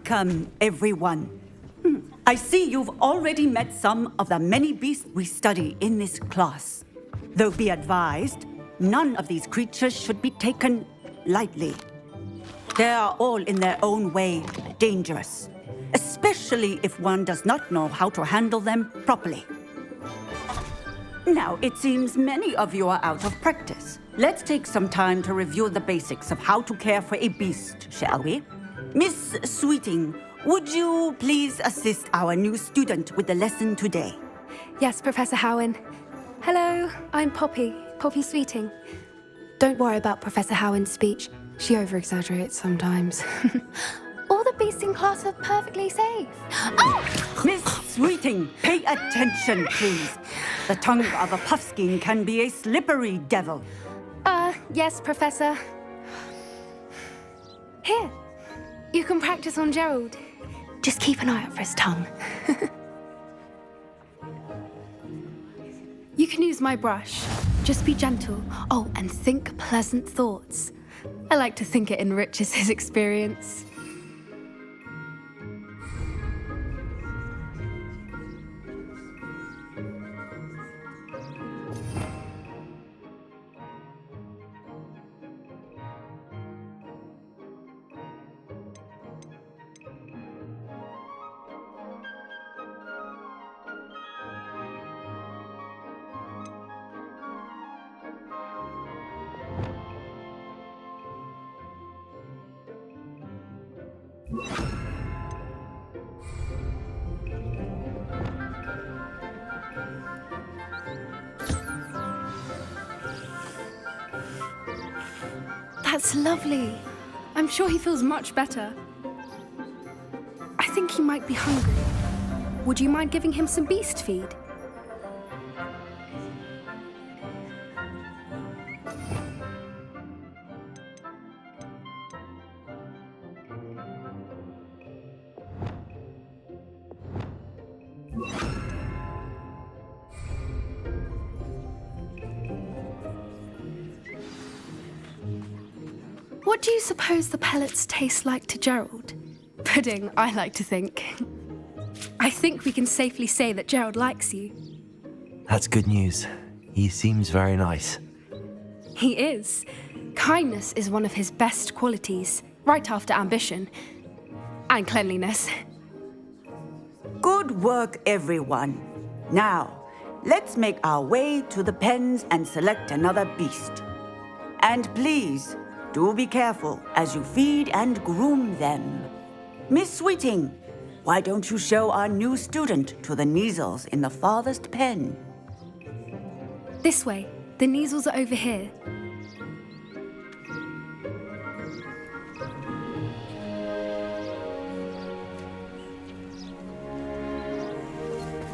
Welcome, everyone. I see you've already met some of the many beasts we study in this class. Though be advised, none of these creatures should be taken lightly. They are all in their own way dangerous, especially if one does not know how to handle them properly. Now, it seems many of you are out of practice. Let's take some time to review the basics of how to care for a beast, shall we? Miss Sweeting, would you please assist our new student with the lesson today? Yes, Professor Howen. Hello, I'm Poppy Sweeting. Don't worry about Professor Howen's speech. She over-exaggerates sometimes. All the beasts in class are perfectly safe. Oh! Miss Sweeting, pay attention, please. The tongue of a puffskein can be a slippery devil. Yes, Professor. Here, you can practice on Gerald. Just keep an eye out for his tongue. You can use my brush. Just be gentle. Oh, and think pleasant thoughts. I like to think it enriches his experience. That's lovely. I'm sure he feels much better. I think he might be hungry. Would you mind giving him some beast feed? What do you suppose the pellets taste like to Gerald? Pudding, I like to think. I think we can safely say that Gerald likes you. That's good news. He seems very nice. He is. Kindness is one of his best qualities, right after ambition. And cleanliness. Good work, everyone. Now, let's make our way to the pens and select another beast. And please, do be careful as you feed and groom them. Miss Sweeting, why don't you show our new student to the Neasels in the farthest pen? This way. The Neasels are over here.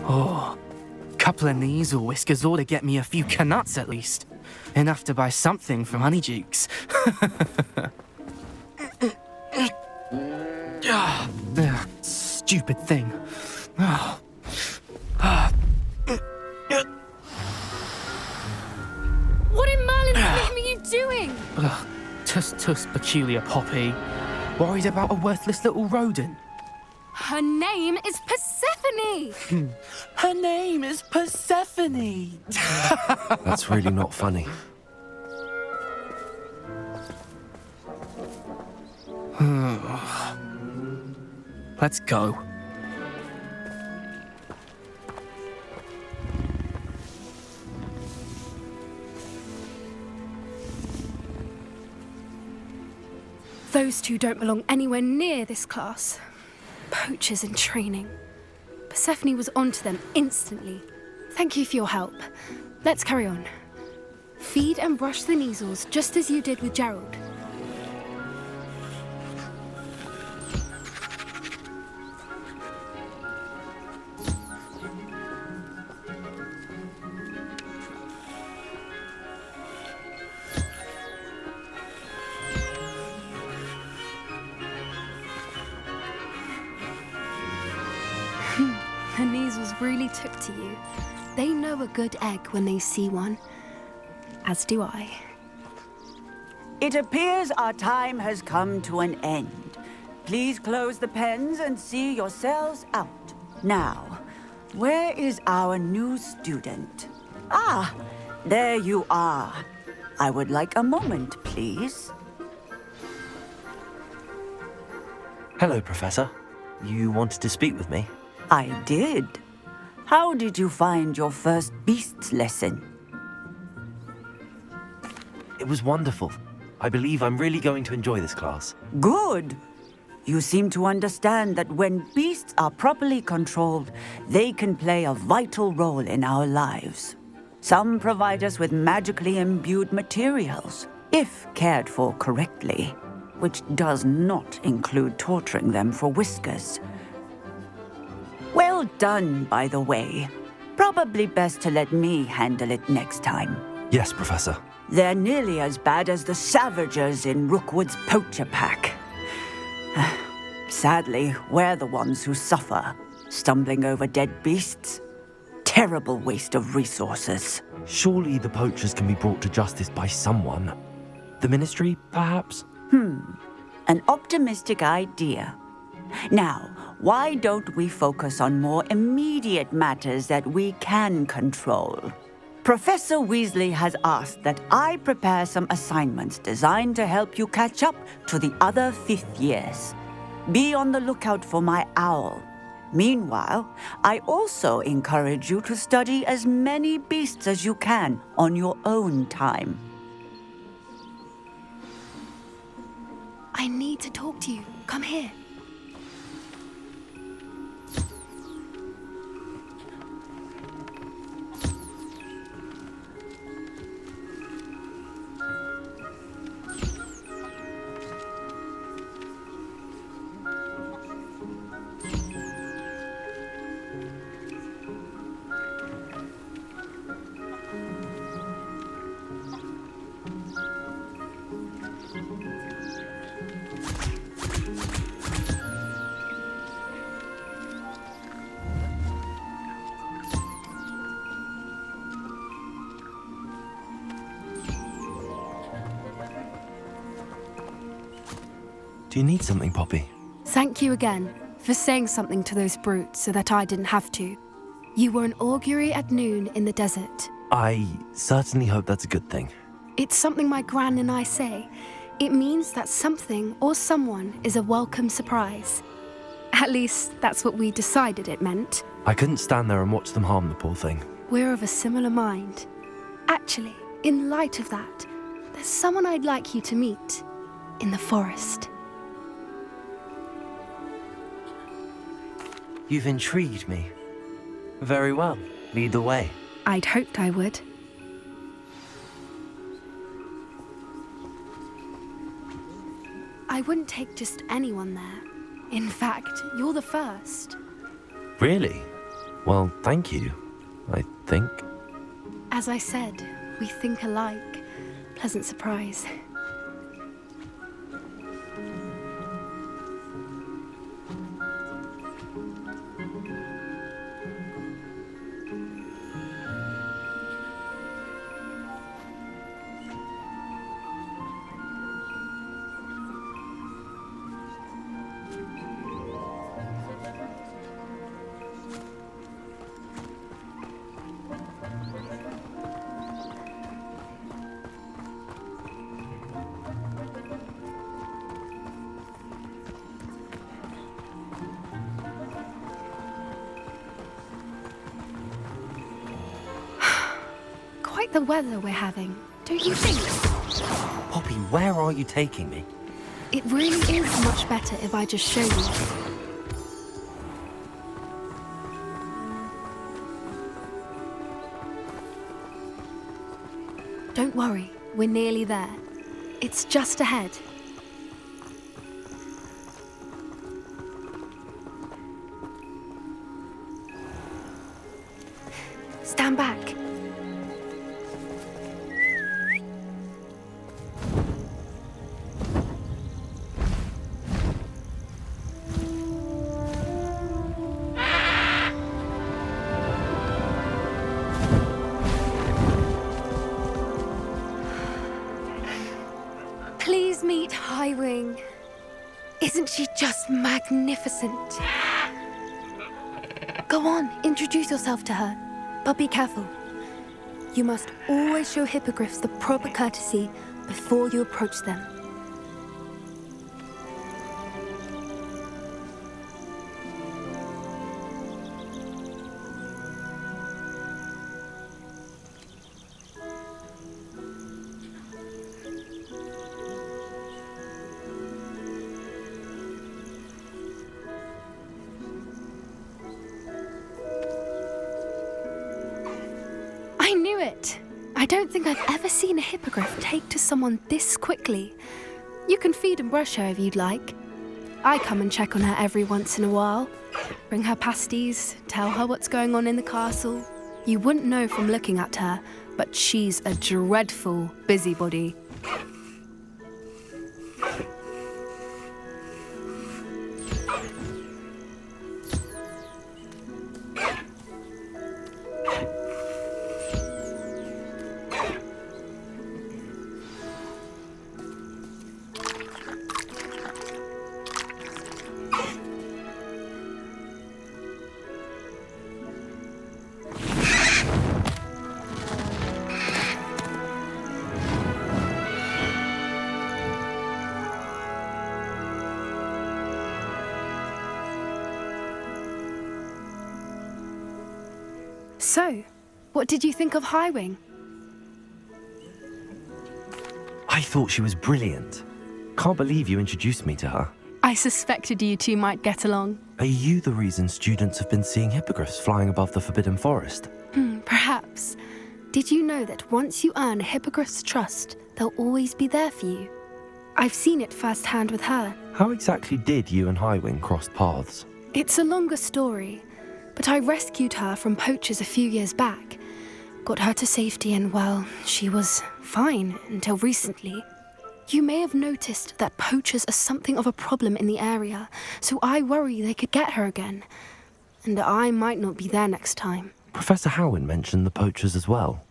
Oh, couple of Neasel whiskers ought to get me a few canuts at least. Enough to buy something from Honeydukes. Stupid thing. What in Merlin's name are you doing? Tuss, peculiar Poppy. Worried about a worthless little rodent. Her name is Persephone! Her name is Persephone! That's really not funny. Let's go. Those two don't belong anywhere near this class. Poachers in training. Persephone was onto them instantly. Thank you for your help. Let's carry on. Feed and brush the Neasels just as you did with Gerald. The Neasels really took to you. They know a good egg when they see one. As do I. It appears our time has come to an end. please close the pens and see yourselves out. Now, where is our new student? Ah, there you are. I would like a moment, please. Hello, Professor. You wanted to speak with me? I did. How did you find your first beasts lesson? It was wonderful. I believe I'm really going to enjoy this class. Good. You seem to understand that when beasts are properly controlled, they can play a vital role in our lives. Some provide us with magically imbued materials, if cared for correctly, which does not include torturing them for whiskers. Well done, by the way. Probably best to let me handle it next time. Yes, Professor. They're nearly as bad as the Savagers in Rookwood's poacher pack. Sadly, we're the ones who suffer, stumbling over dead beasts. Terrible waste of resources. Surely the poachers can be brought to justice by someone. The Ministry, perhaps? An optimistic idea. Now, why don't we focus on more immediate matters that we can control? Professor Weasley has asked that I prepare some assignments designed to help you catch up to the other fifth years. Be on the lookout for my owl. Meanwhile, I also encourage you to study as many beasts as you can on your own time. I need to talk to you. Come here. Do you need something, Poppy? Thank you again for saying something to those brutes so that I didn't have to. You were an augury at noon in the desert. I certainly hope that's a good thing. It's something my gran and I say. It means that something or someone is a welcome surprise. At least, that's what we decided it meant. I couldn't stand there and watch them harm the poor thing. We're of a similar mind. Actually, in light of that, there's someone I'd like you to meet in the forest. You've intrigued me. Very well. Lead the way. I'd hoped I would. I wouldn't take just anyone there. In fact, you're the first. Really? Well, thank you, I think. As I said, we think alike. Pleasant surprise. Quite the weather we're having, don't you think? Poppy, where are you taking me? It really is much better if I just show you. Don't worry, we're nearly there. It's just ahead. Stand back. Please meet Highwing. Isn't she just magnificent? Go on, introduce yourself to her. But be careful. You must always show hippogriffs the proper courtesy before you approach them. I knew it! I don't think I've ever seen a hippogriff take to someone this quickly. You can feed and brush her if you'd like. I come and check on her every once in a while. Bring her pasties, tell her what's going on in the castle. You wouldn't know from looking at her, but she's a dreadful busybody. So, what did you think of Highwing? I thought she was brilliant. Can't believe you introduced me to her. I suspected you two might get along. Are you the reason students have been seeing hippogriffs flying above the Forbidden Forest? Perhaps. Did you know that once you earn a hippogriff's trust, they'll always be there for you? I've seen it firsthand with her. How exactly did you and Highwing cross paths? It's a longer story, but I rescued her from poachers a few years back. Got her to safety and, well, she was fine until recently. You may have noticed that poachers are something of a problem in the area, so I worry they could get her again. And I might not be there next time. Professor Howin mentioned the poachers as well.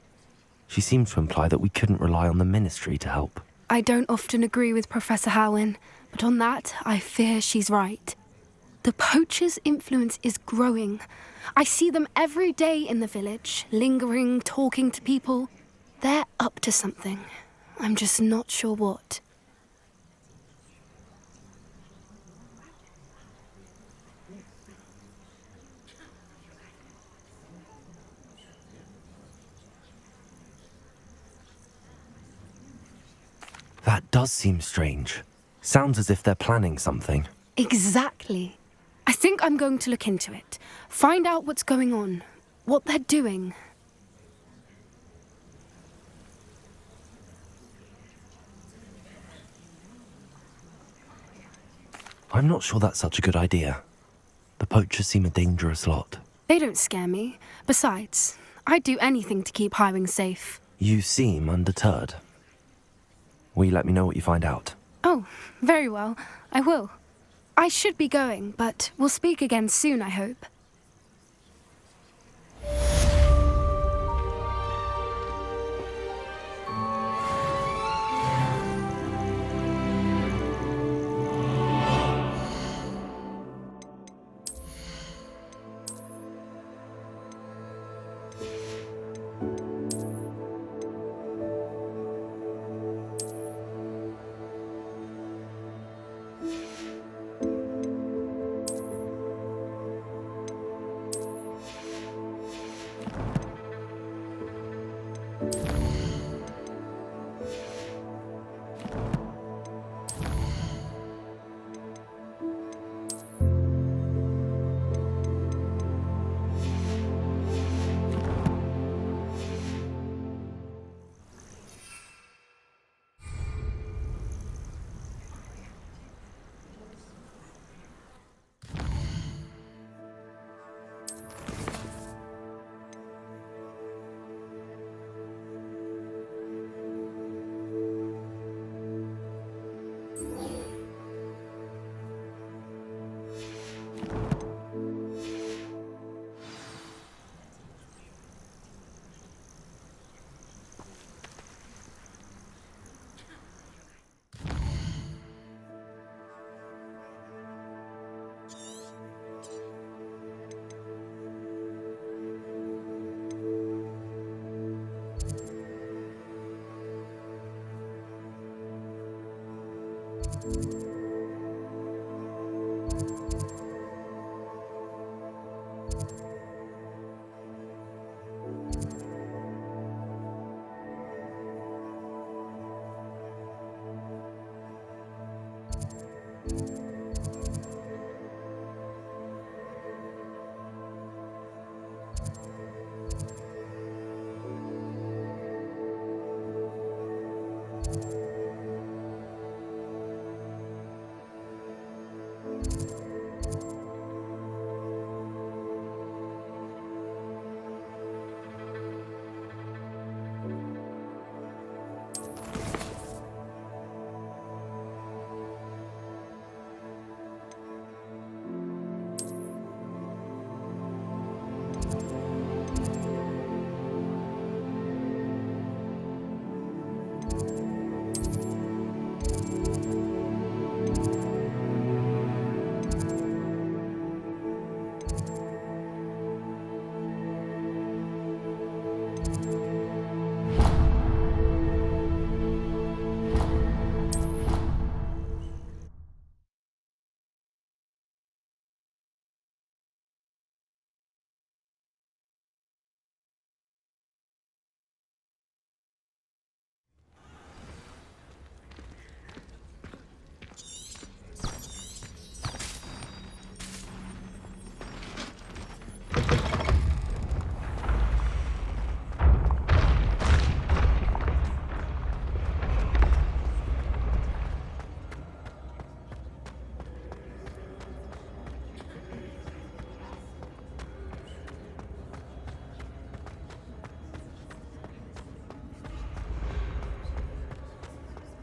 She seemed to imply that we couldn't rely on the Ministry to help. I don't often agree with Professor Howin, but on that, I fear she's right. The poachers' influence is growing. I see them every day in the village, lingering, talking to people. They're up to something. I'm just not sure what. That does seem strange. Sounds as if they're planning something. Exactly. I think I'm going to look into it. Find out what's going on, what they're doing. I'm not sure that's such a good idea. The poachers seem a dangerous lot. They don't scare me. Besides, I'd do anything to keep Highwing safe. You seem undeterred. Will you let me know what you find out? Oh, very well. I will. I should be going, but we'll speak again soon, I hope.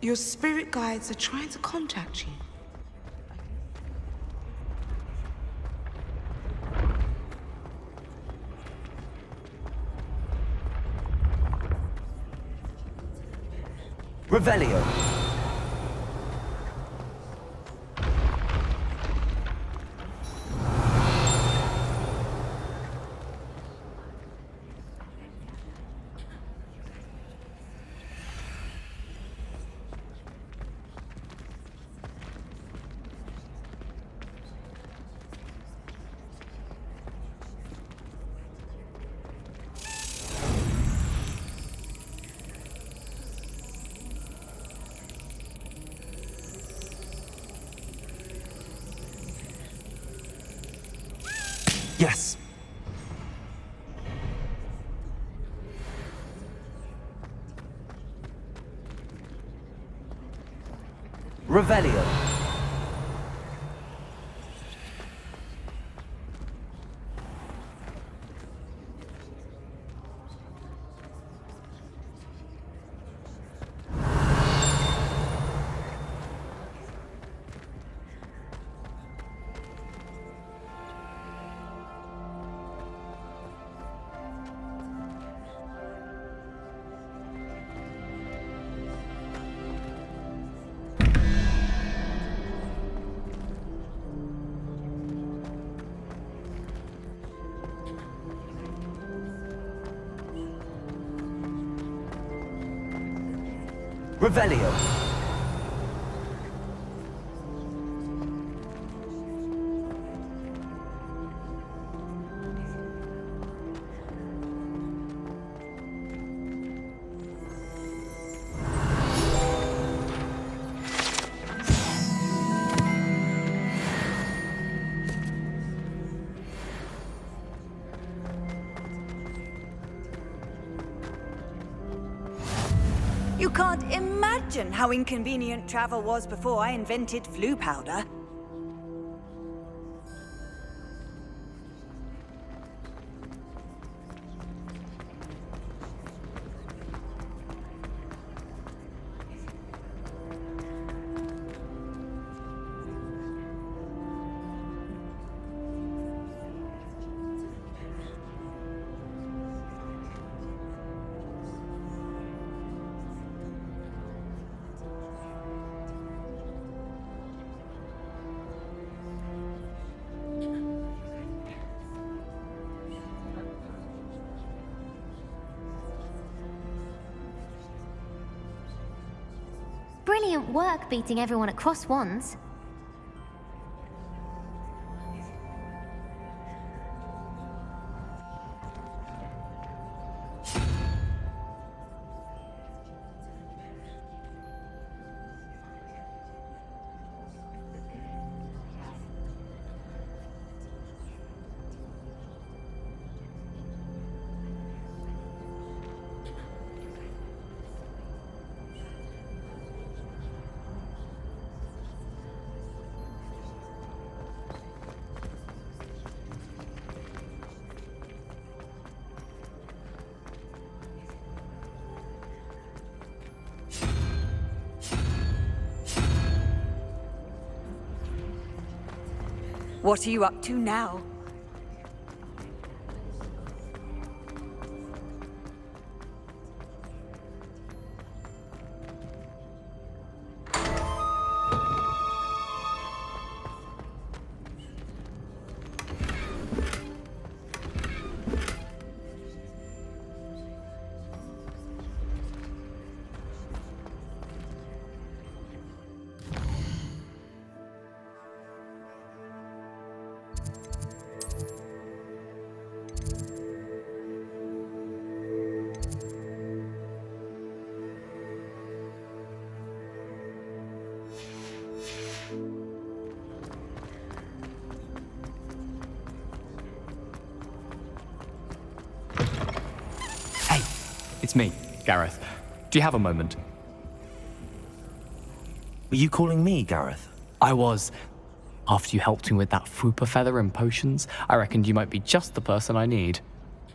Your spirit guides are trying to contact you. Revelio. Yes. Revelio. Revelio. You can't imagine how inconvenient travel was before I invented flu powder. Brilliant work beating everyone at Cross Wands. What are you up to now? It's me, Gareth. Do you have a moment? Were you calling me, Gareth? I was. After you helped me with that Fupa feather and potions, I reckoned you might be just the person I need.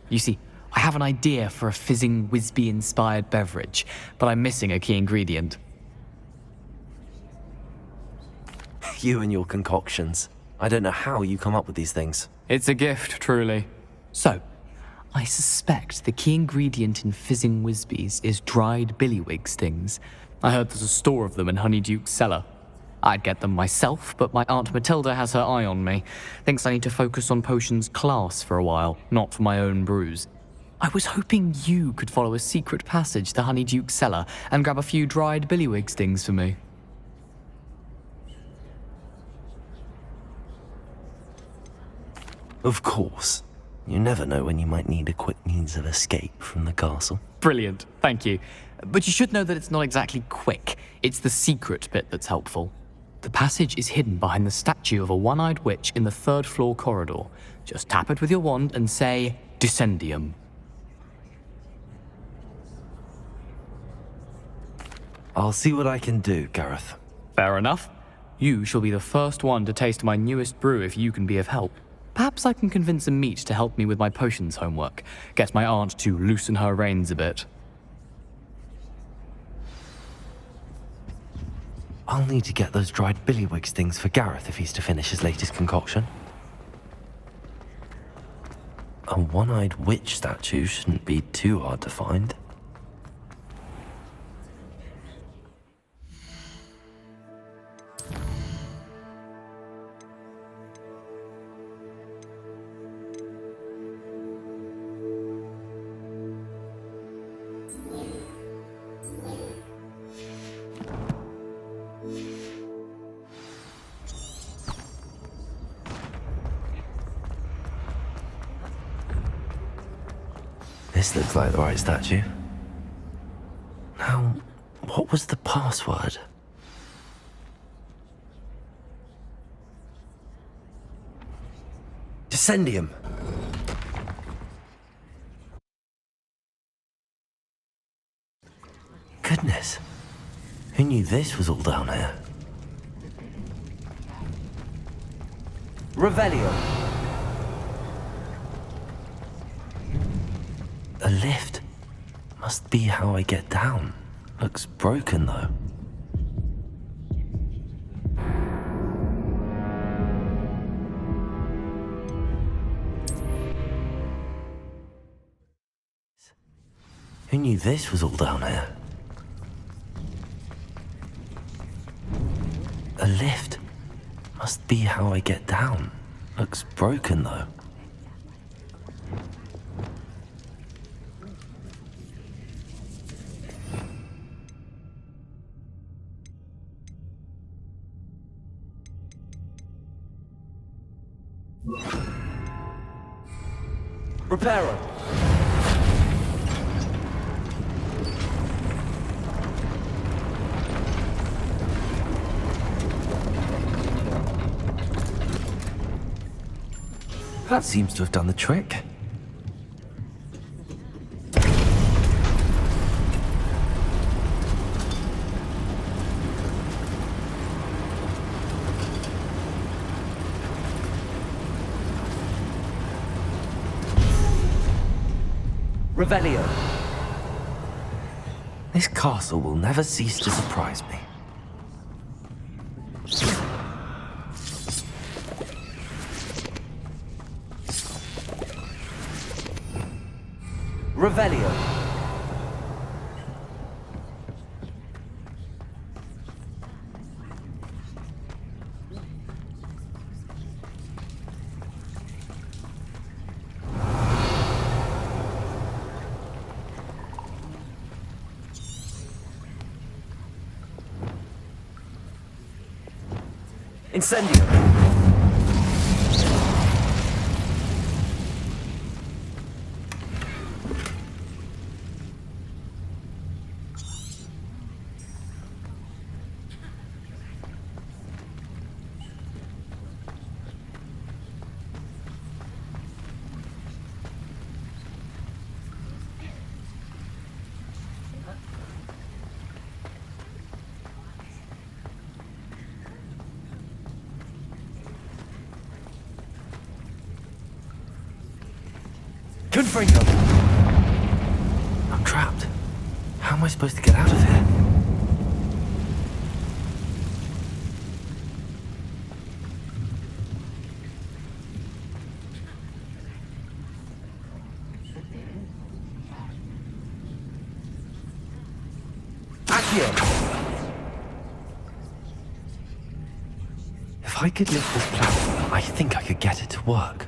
You see, I have an idea for a fizzing Wisby-inspired beverage, but I'm missing a key ingredient. You and your concoctions. I don't know how you come up with these things. It's a gift, truly. So, I suspect the key ingredient in fizzing Wisbies is dried billywig stings. I heard there's a store of them in Honeyduke's cellar. I'd get them myself, but my Aunt Matilda has her eye on me. Thinks I need to focus on potions class for a while, not for my own brews. I was hoping you could follow a secret passage to Honeyduke's cellar and grab a few dried billywig stings for me. Of course. You never know when you might need a quick means of escape from the castle. Brilliant, thank you. But you should know that it's not exactly quick. It's the secret bit that's helpful. The passage is hidden behind the statue of a one-eyed witch in the third-floor corridor. Just tap it with your wand and say, Descendium. I'll see what I can do, Gareth. Fair enough. You shall be the first one to taste my newest brew if you can be of help. Perhaps I can convince a meat to help me with my potions homework. Get my aunt to loosen her reins a bit. I'll need to get those dried billywig stings for Gareth if he's to finish his latest concoction. A one-eyed witch statue shouldn't be too hard to find. This looks like the right statue. Now, what was the password? Descendium! Goodness. Who knew this was all down here? Revelio. A lift. Must be how I get down. Looks broken, though. Who knew this was all down here? A lift. Must be how I get down. Looks broken, though. Reparo. That seems to have done the trick. Revelio. This castle will never cease to surprise me. Revelio. Incendio. Confringo. I'm trapped. How am I supposed to get out of here? Accio. If I could lift this platform, I think I could get it to work.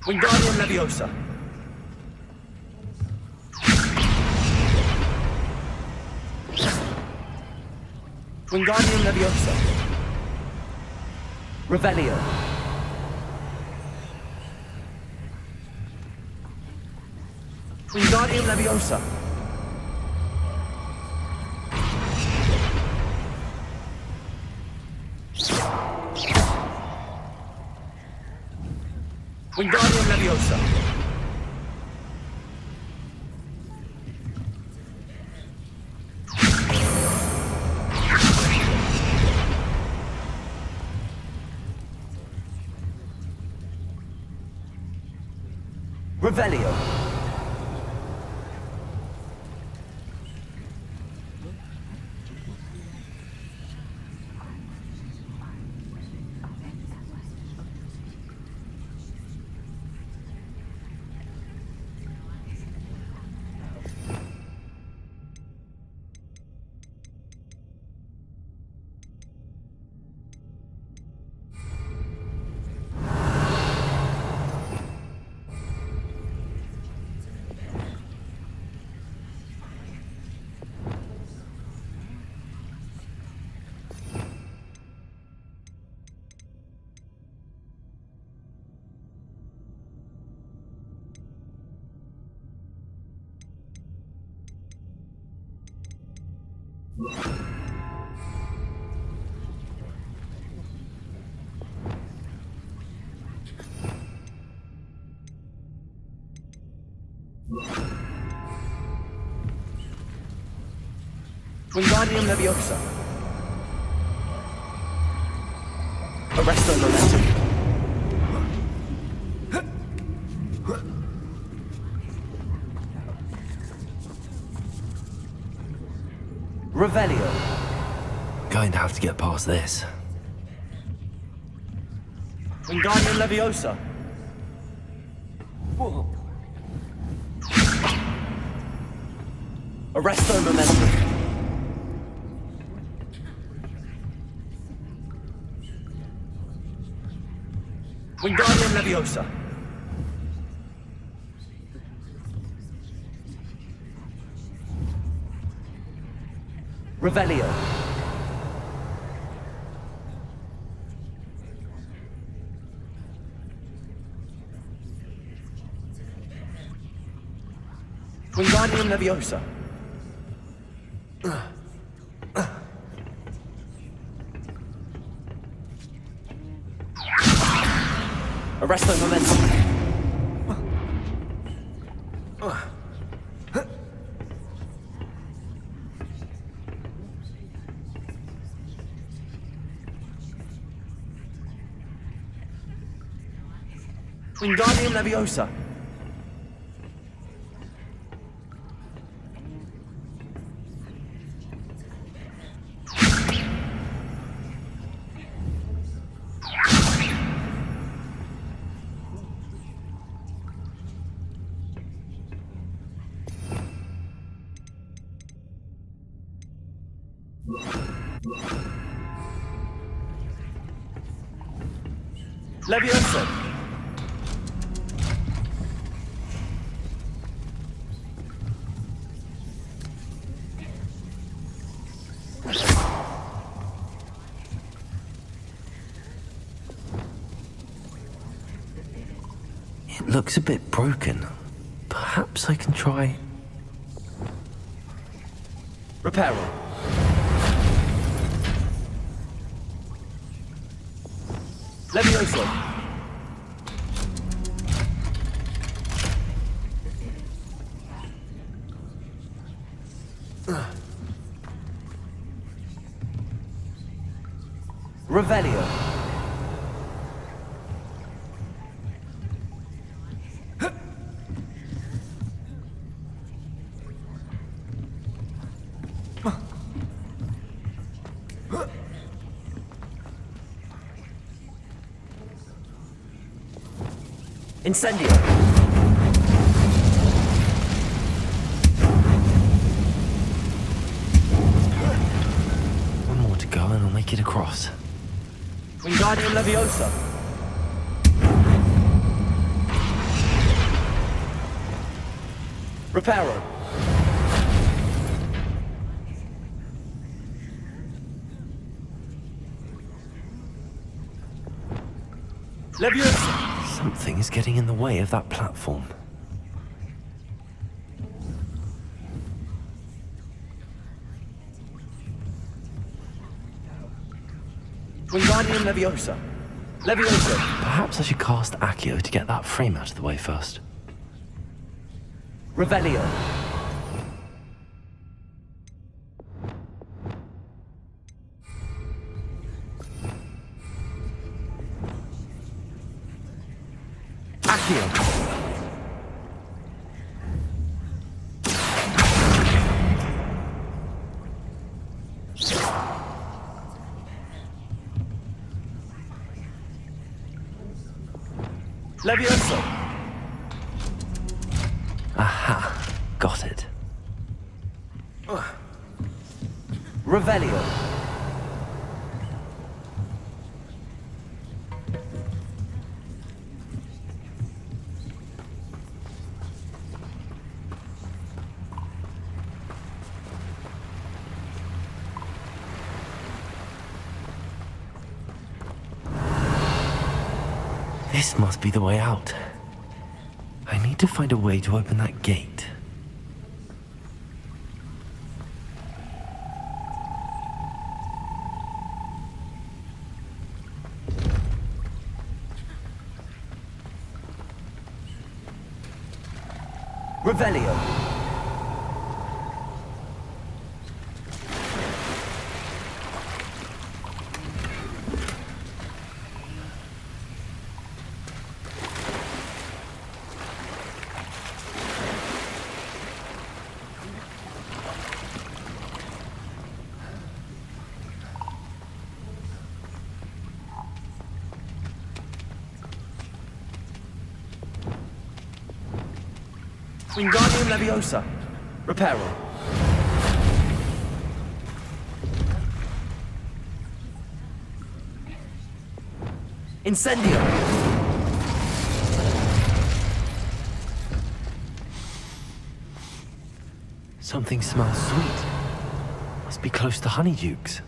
Wingardium Leviosa. Wingardium Leviosa. Revelio. Wingardium Leviosa. Wingardium Leviosa. Revelio. Wingardium Leviosa. Arresto Momentum. Revelio. Going to have to get past this. Wingardium Leviosa. Whoa. Arresto Momentum. Wingardium Leviosa. Revelio. Wingardium Leviosa. Arresto Momentum. Wingardium Leviosa. Leviosa. It looks a bit broken. Perhaps I can try... Reparo. Leviosa. Revelio. Incendio. One more to go and I'll make it across. Wingardium Leviosa. Reparo. Leviosa. Something is getting in the way of that platform. Wingardium Leviosa. Leviosa. Perhaps I should cast Accio to get that frame out of the way first. Revelio. Accio. Leviosa. Aha, got it. Revelio. This must be the way out. I need to find a way to open that gate. Revelio. Wingardium Leviosa. Reparo. Incendio. Something smells sweet. Must be close to Honeydukes.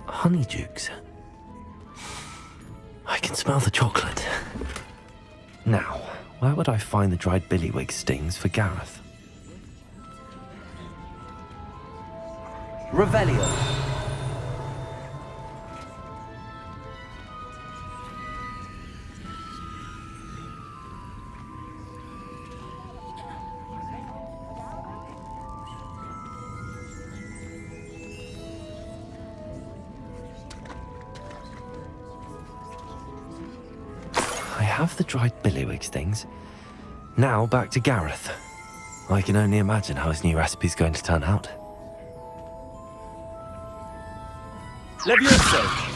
Honeydukes. I can smell the chocolate. Now, where would I find the dried billywig stings for Gareth? Revelio. I have the dried billywig stings. Now back to Gareth. I can only imagine how his new recipe's going to turn out. Levioso!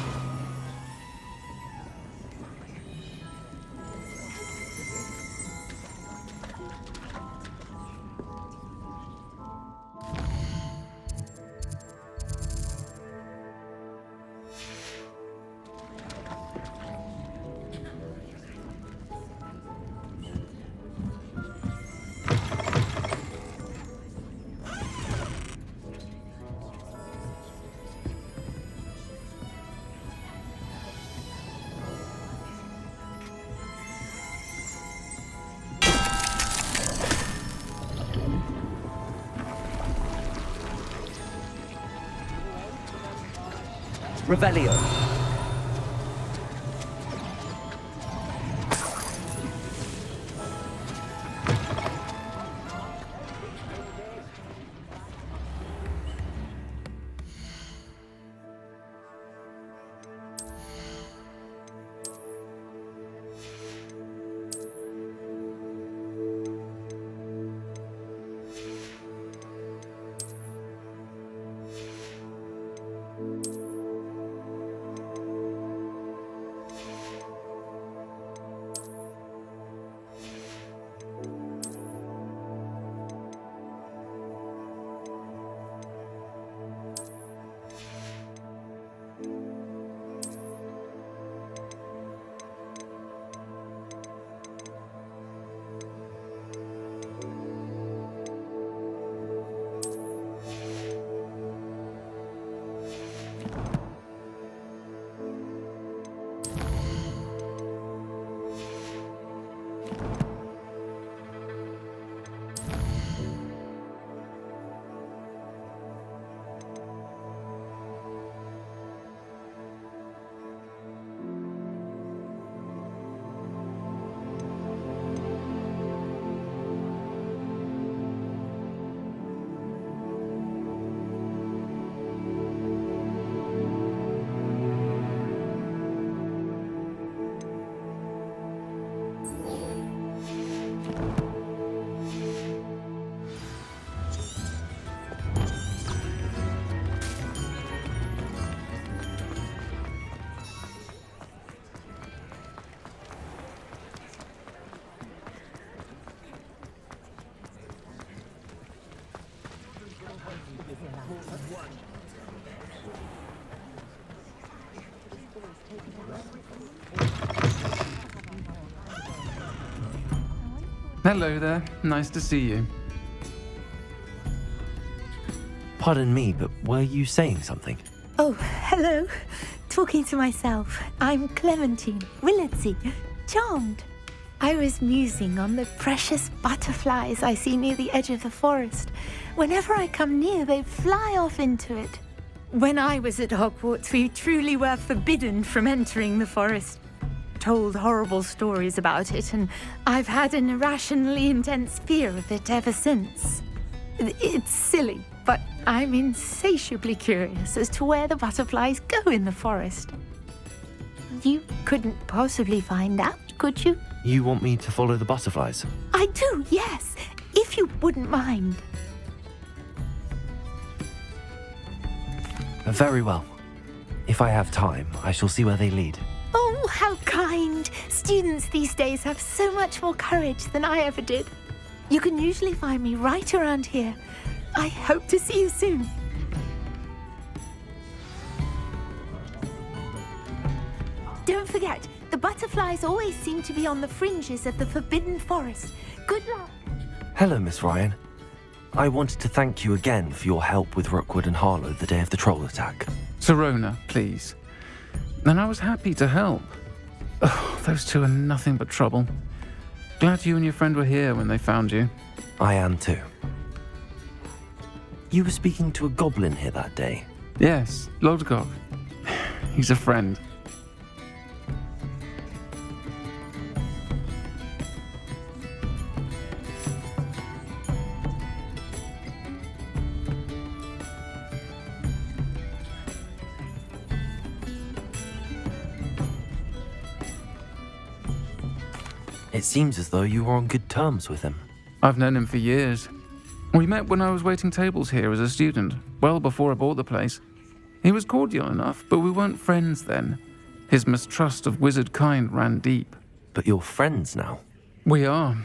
Revelio. Hello there. Nice to see you. Pardon me, but were you saying something? Oh, hello. Talking to myself. I'm Clementine Willardsey. Charmed. I was musing on the precious butterflies I see near the edge of the forest. Whenever I come near, they fly off into it. When I was at Hogwarts, we truly were forbidden from entering the forest. Told horrible stories about it, and I've had an irrationally intense fear of it ever since. It's silly, but I'm insatiably curious as to where the butterflies go in the forest. You couldn't possibly find out, could you? You want me to follow the butterflies? I do, yes, if you wouldn't mind. Very well. If I have time, I shall see where they lead. Oh, how kind! Students these days have so much more courage than I ever did. You can usually find me right around here. I hope to see you soon. Don't forget, the butterflies always seem to be on the fringes of the Forbidden Forest. Good luck. Hello, Miss Ryan. I wanted to thank you again for your help with Rookwood and Harlow the day of the troll attack. Sirona, please. And I was happy to help. Oh, those two are nothing but trouble. Glad you and your friend were here when they found you. I am too. You were speaking to a goblin here that day. Yes, Lodgok. He's a friend. It seems as though you were on good terms with him. I've known him for years. We met when I was waiting tables here as a student, well before I bought the place. He was cordial enough, but we weren't friends then. His mistrust of wizard kind ran deep. But you're friends now? We are.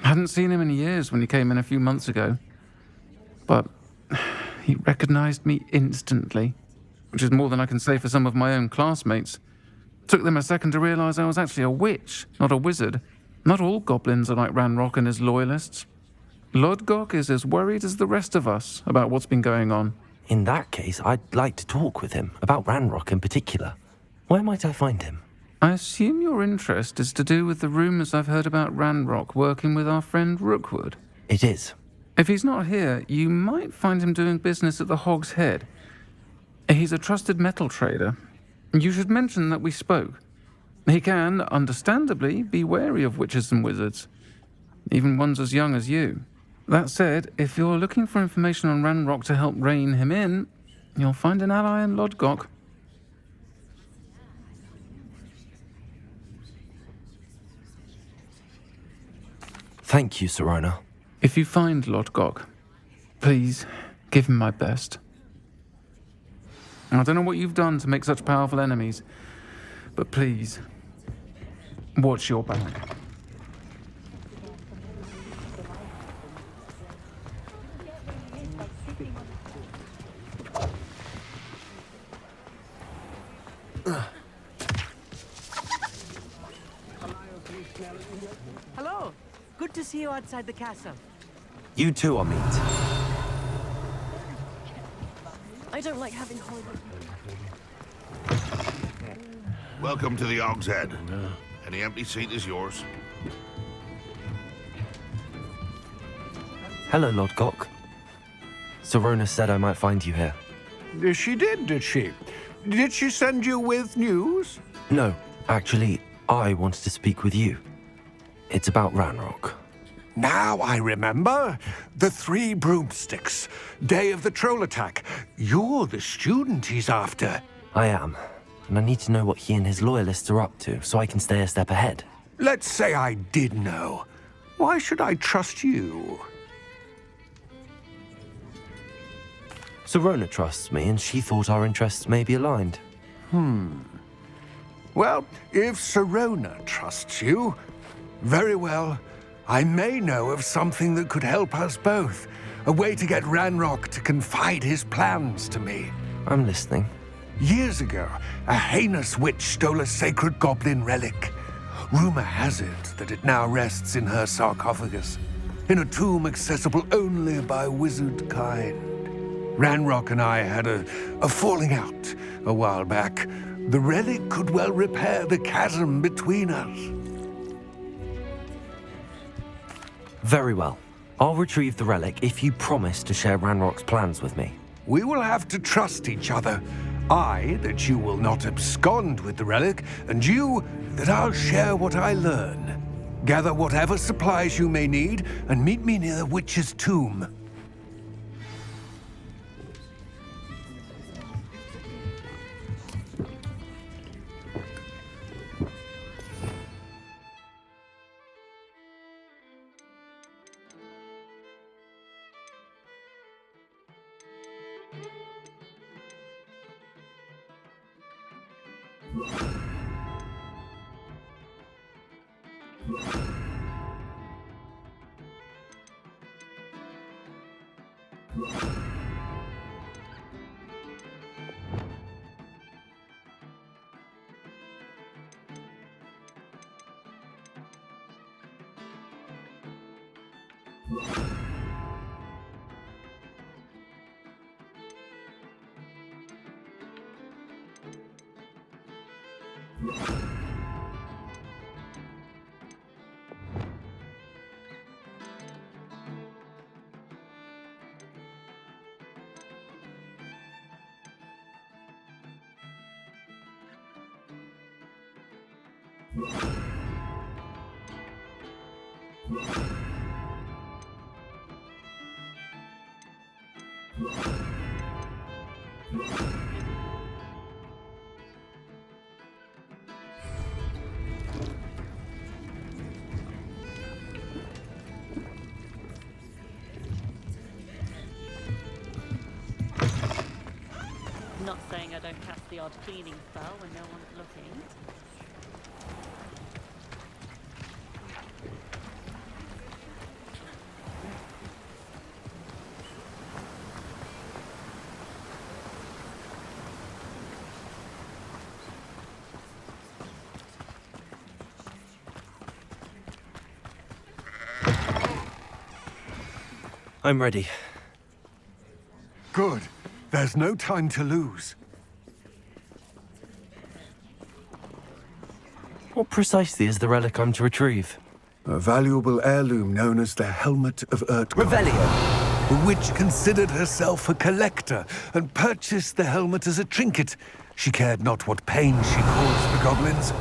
Hadn't seen him in years when he came in a few months ago. But he recognized me instantly, which is more than I can say for some of my own classmates. Took them a second to realize I was actually a witch, not a wizard. Not all goblins are like Ranrock and his loyalists. Lodgok is as worried as the rest of us about what's been going on. In that case, I'd like to talk with him, about Ranrock in particular. Where might I find him? I assume your interest is to do with the rumors I've heard about Ranrock working with our friend Rookwood. It is. If he's not here, you might find him doing business at the Hog's Head. He's a trusted metal trader. You should mention that we spoke. He can, understandably, be wary of witches and wizards, even ones as young as you. That said, if you're looking for information on Ranrock to help rein him in, you'll find an ally in Lodgok. Thank you, Sirona. If you find Lodgok, please give him my best. I don't know what you've done to make such powerful enemies, but please, watch your back. Hello. Good to see you outside the castle. You too, Amit. I don't like having holidays. Welcome to the Hog's Head. Any empty seat is yours. Hello, Lodgok. Sirona said I might find you here. She did she? Did she send you with news? No, actually, I wanted to speak with you. It's about Ranrock. Now I remember. The 3 broomsticks. Day of the troll attack. You're the student he's after. I am, and I need to know what he and his loyalists are up to so I can stay a step ahead. Let's say I did know. Why should I trust you? Sirona trusts me, and she thought our interests may be aligned. Well, if Sirona trusts you, very well. I may know of something that could help us both. A way to get Ranrock to confide his plans to me. I'm listening. Years ago, a heinous witch stole a sacred goblin relic. Rumor has it that it now rests in her sarcophagus, in a tomb accessible only by wizard kind. Ranrock and I had a falling out a while back. The relic could well repair the chasm between us. Very well. I'll retrieve the relic if you promise to share Ranrock's plans with me. We will have to trust each other. I, that you will not abscond with the relic, and you, that I'll share what I learn. Gather whatever supplies you may need, and meet me near the witch's tomb. Not saying I don't cast the odd cleaning spell when no one's looking. I'm ready. Good. There's no time to lose. What precisely is the relic I'm to retrieve? A valuable heirloom known as the Helmet of Urtkot. Revelio! The witch considered herself a collector and purchased the helmet as a trinket. She cared not what pain she caused the goblins.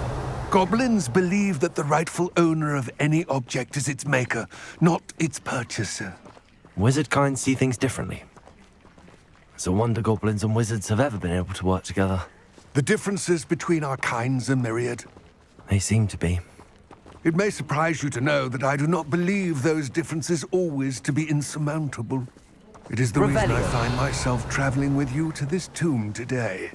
Goblins believe that the rightful owner of any object is its maker, not its purchaser. Wizard kind see things differently. It's a wonder goblins and wizards have ever been able to work together. The differences between our kinds are myriad. They seem to be. It may surprise you to know that I do not believe those differences always to be insurmountable. It is the reason I find myself traveling with you to this tomb today.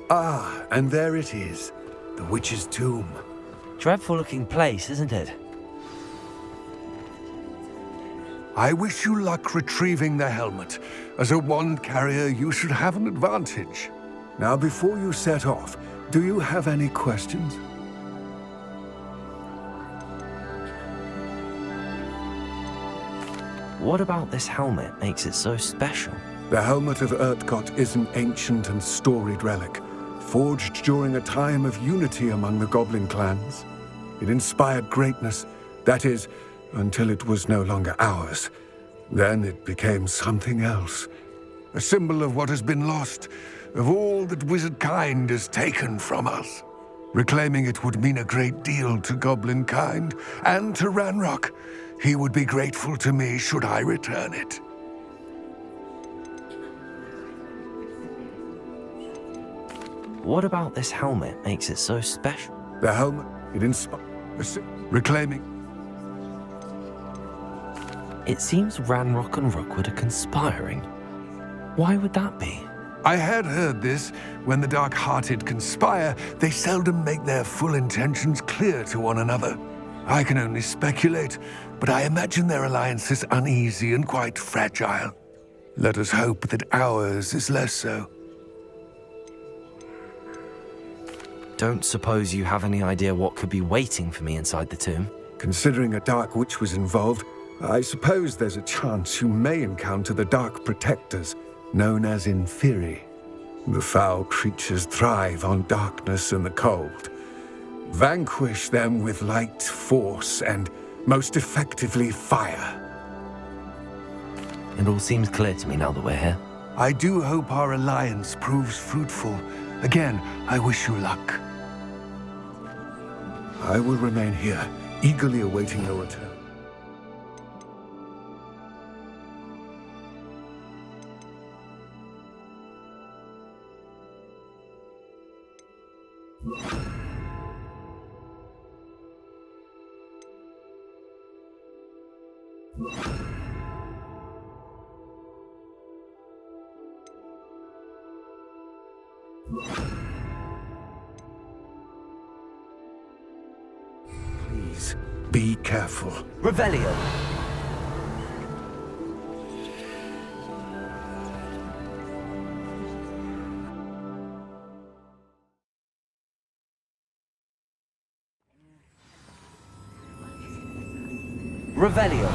Ah, and there it is. The witch's tomb. Dreadful looking place, isn't it? I wish you luck retrieving the helmet. As a wand carrier, you should have an advantage. Now, before you set off, do you have any questions? What about this helmet makes it so special? The Helmet of Urtkot is an ancient and storied relic, forged during a time of unity among the goblin clans. It inspired greatness, that is, until it was no longer ours. Then it became something else. A symbol of what has been lost, of all that wizard kind has taken from us. Reclaiming it would mean a great deal to goblin kind, and to Ranrock. He would be grateful to me should I return it. What about this helmet makes it so special? The helmet, it inspires... Reclaiming... It seems Ranrock and Rookwood are conspiring. Why would that be? I had heard this. When the dark-hearted conspire, they seldom make their full intentions clear to one another. I can only speculate, but I imagine their alliance is uneasy and quite fragile. Let us hope that ours is less so. Don't suppose you have any idea what could be waiting for me inside the tomb? Considering a Dark Witch was involved, I suppose there's a chance you may encounter the Dark Protectors, known as Inferi. The foul creatures thrive on darkness and the cold. Vanquish them with light, force, and most effectively fire. It all seems clear to me now that we're here. I do hope our alliance proves fruitful. Again, I wish you luck. I will remain here, eagerly awaiting your return. Please, be careful. Revelio. Revelio.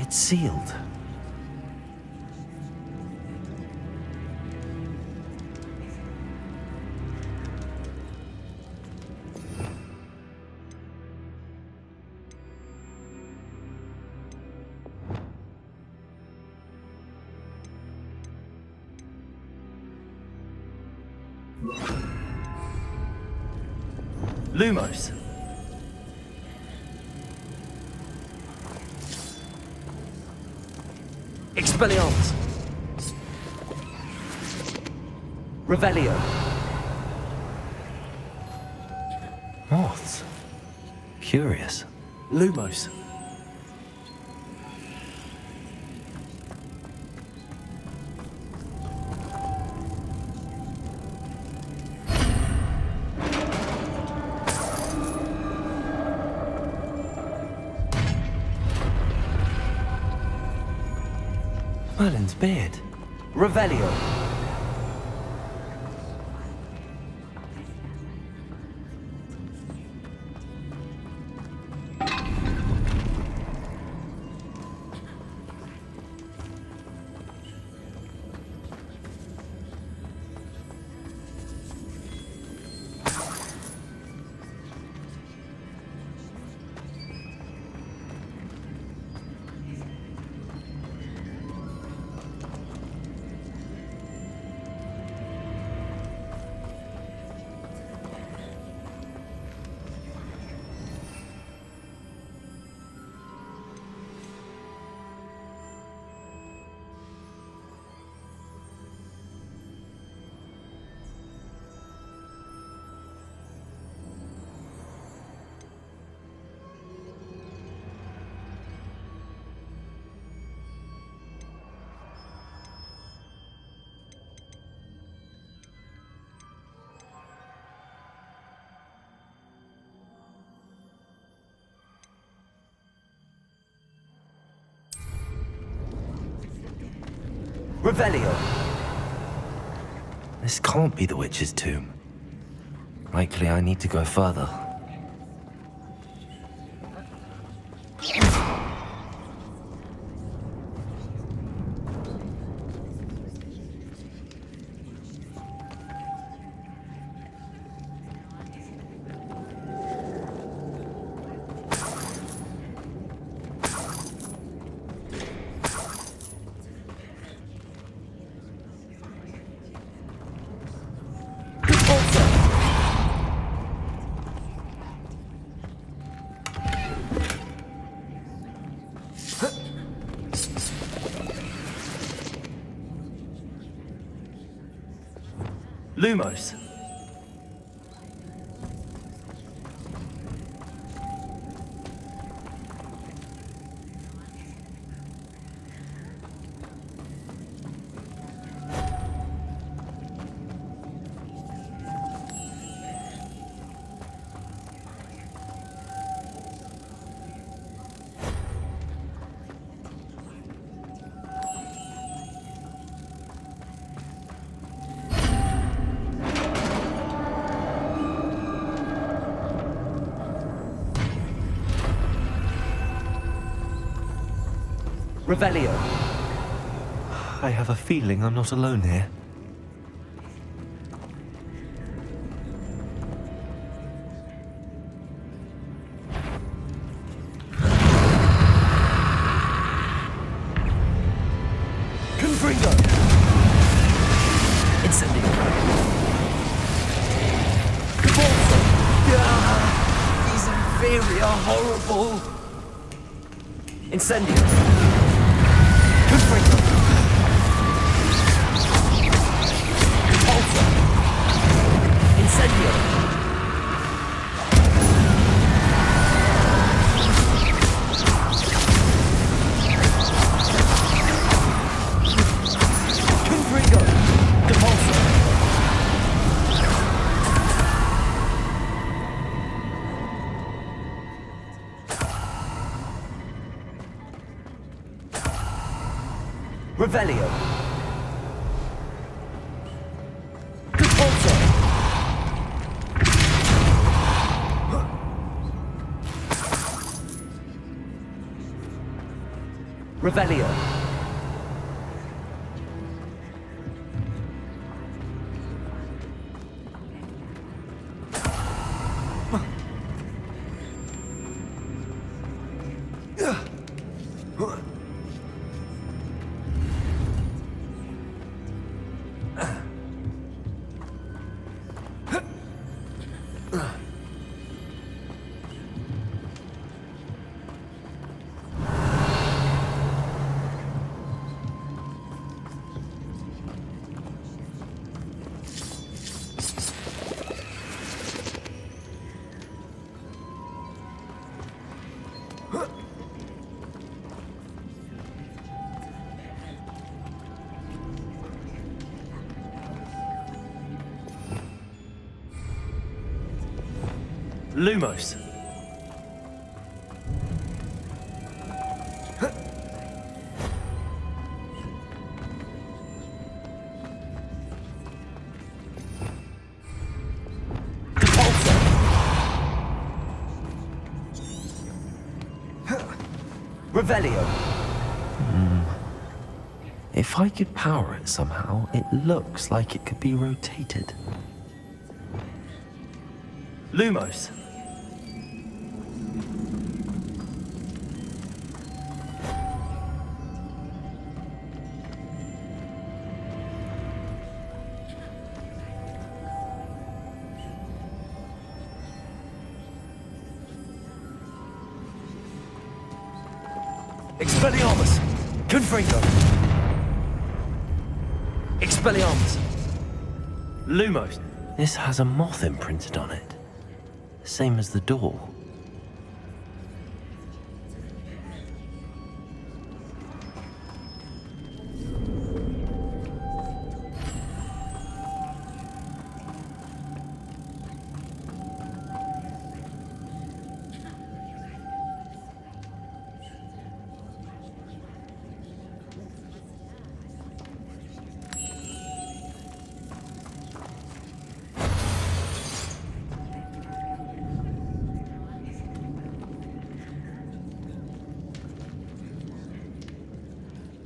It's sealed. Lumos. Expelliarmus. Revelio. What? Curious. Lumos. Merlin's beard. Revelio. Revelio. This can't be the witch's tomb. Likely I need to go further. Lumos. Revelio. I have a feeling I'm not alone here. Confringo. Incendio. Cabalzo. These inferi are horrible. Incendio. Confringo. Cabalzo. Incendio. Revelio. Cabalzo. Revelio. Lumos. Revelio. If I could power it somehow, it looks like it could be rotated. Lumos. Expelliarmus. Confringo. Expelliarmus. Lumos. This has a moth imprinted on it. Same as the door.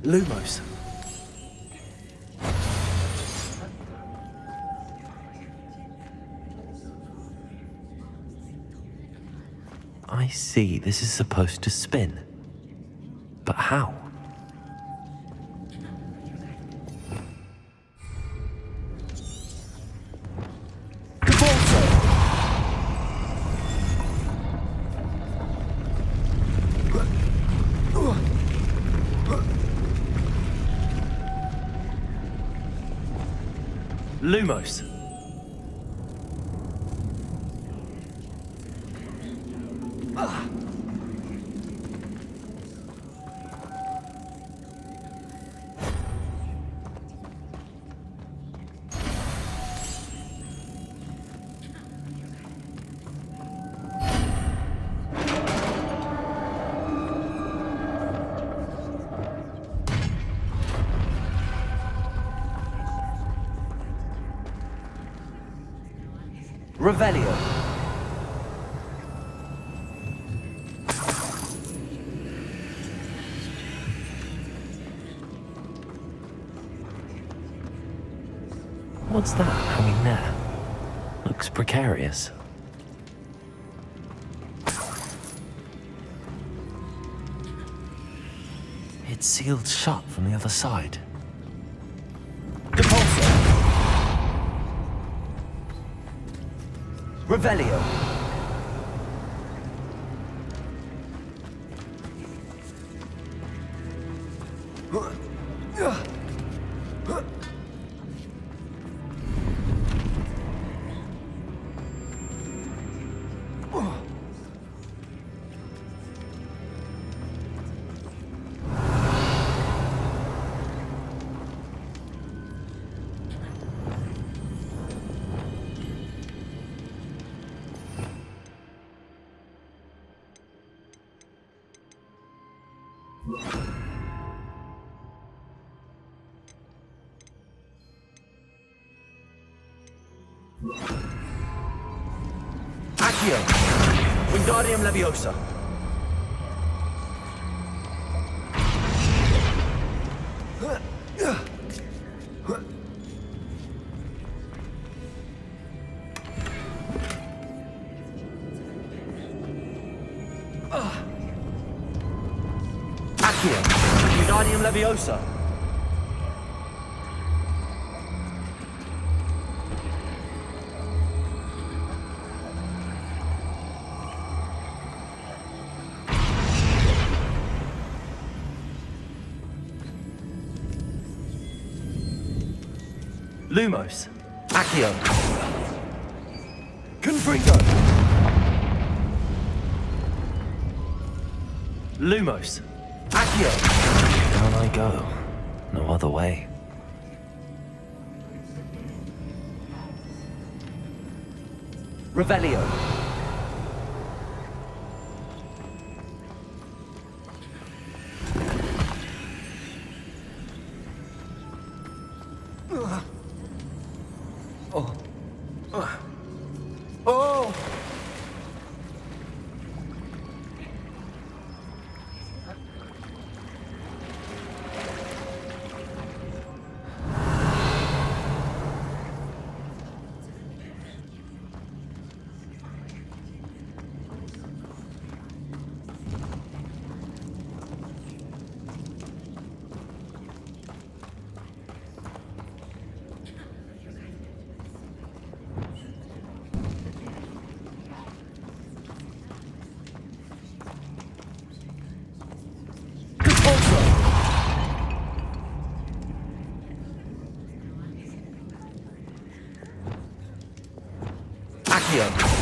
Lumos. I see, this is supposed to spin. But how? Lumos. Revelio. What's that hanging there? Looks precarious. It's sealed shut from the other side. Depulso. Revelio. Accio. Wingardium Leviosa. Accio. Wingardium Leviosa. Lumos. Accio. Confringo. Lumos. Accio. Down I go. No other way. Revelio. Oh! Accio.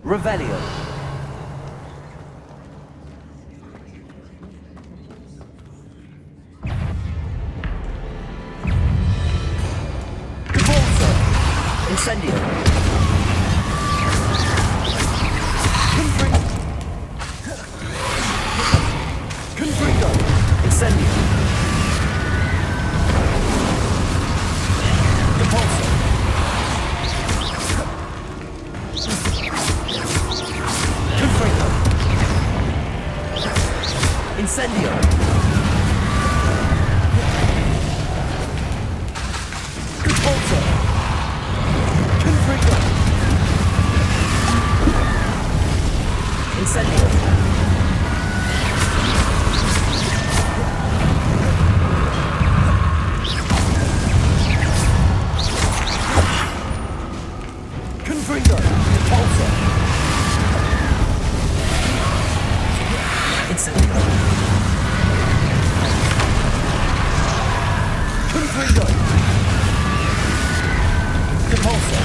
Revelio. Depulso. Incendio. Confringo. Incendio. Depulso. Incendio. Depulso. Confringo. Incendio. Confringo. Depulso. Incendio. Confringo. Depulso.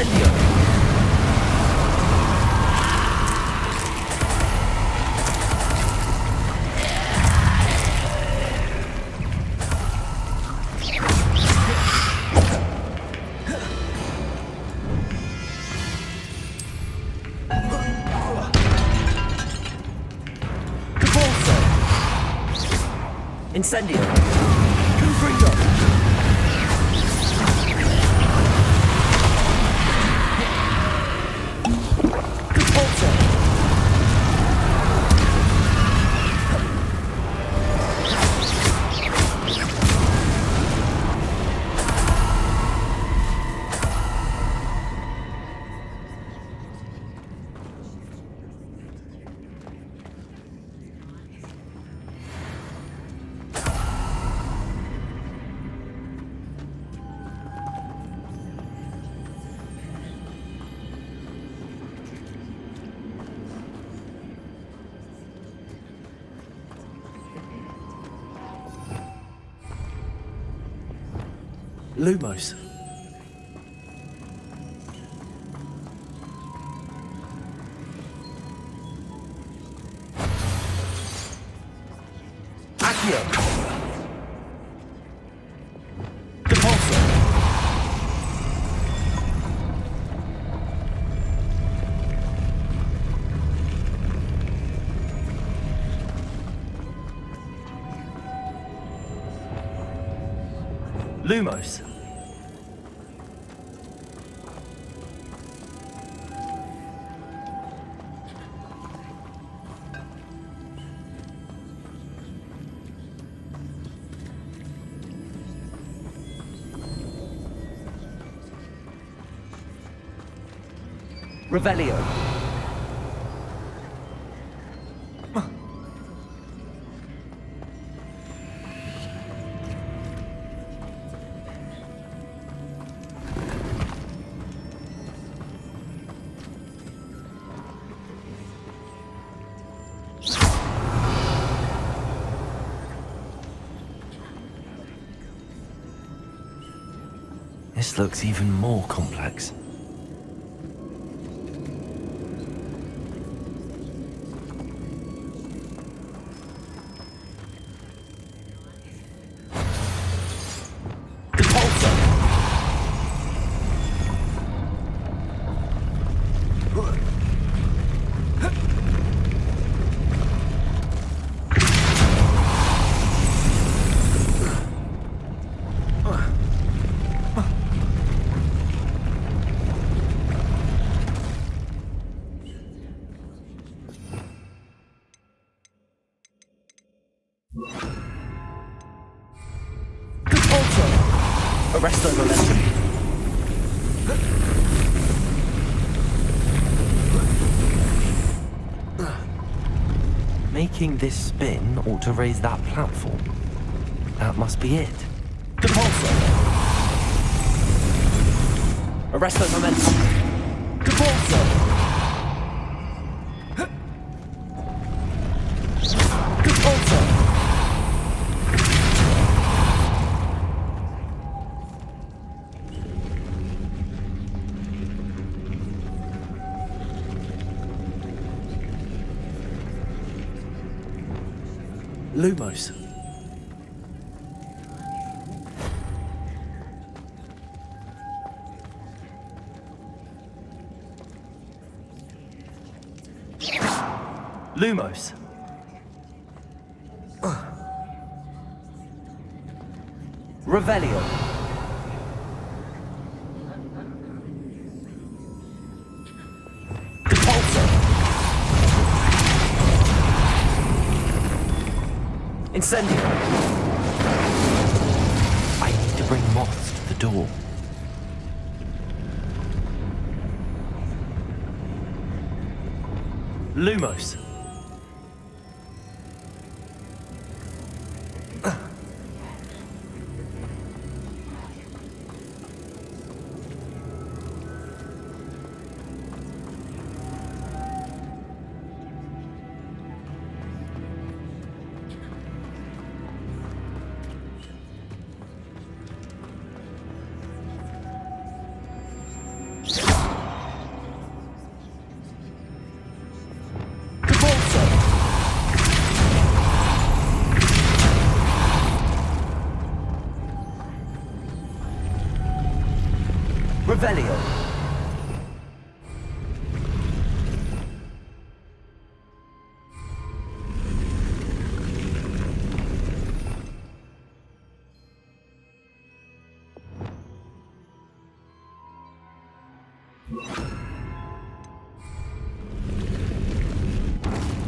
Incendio! Incendio! Confringo! Lumos. Accio! Depulso! Lumos. Revelio! This looks even more complex. Arresto momentum. Making this spin ought to raise that platform. That must be it. Depulso. Arresto momentum. Depulso. Depulso. Lumos. Lumos. Revelio. Depulso. Incendio. I need to bring moths to the door. Lumos.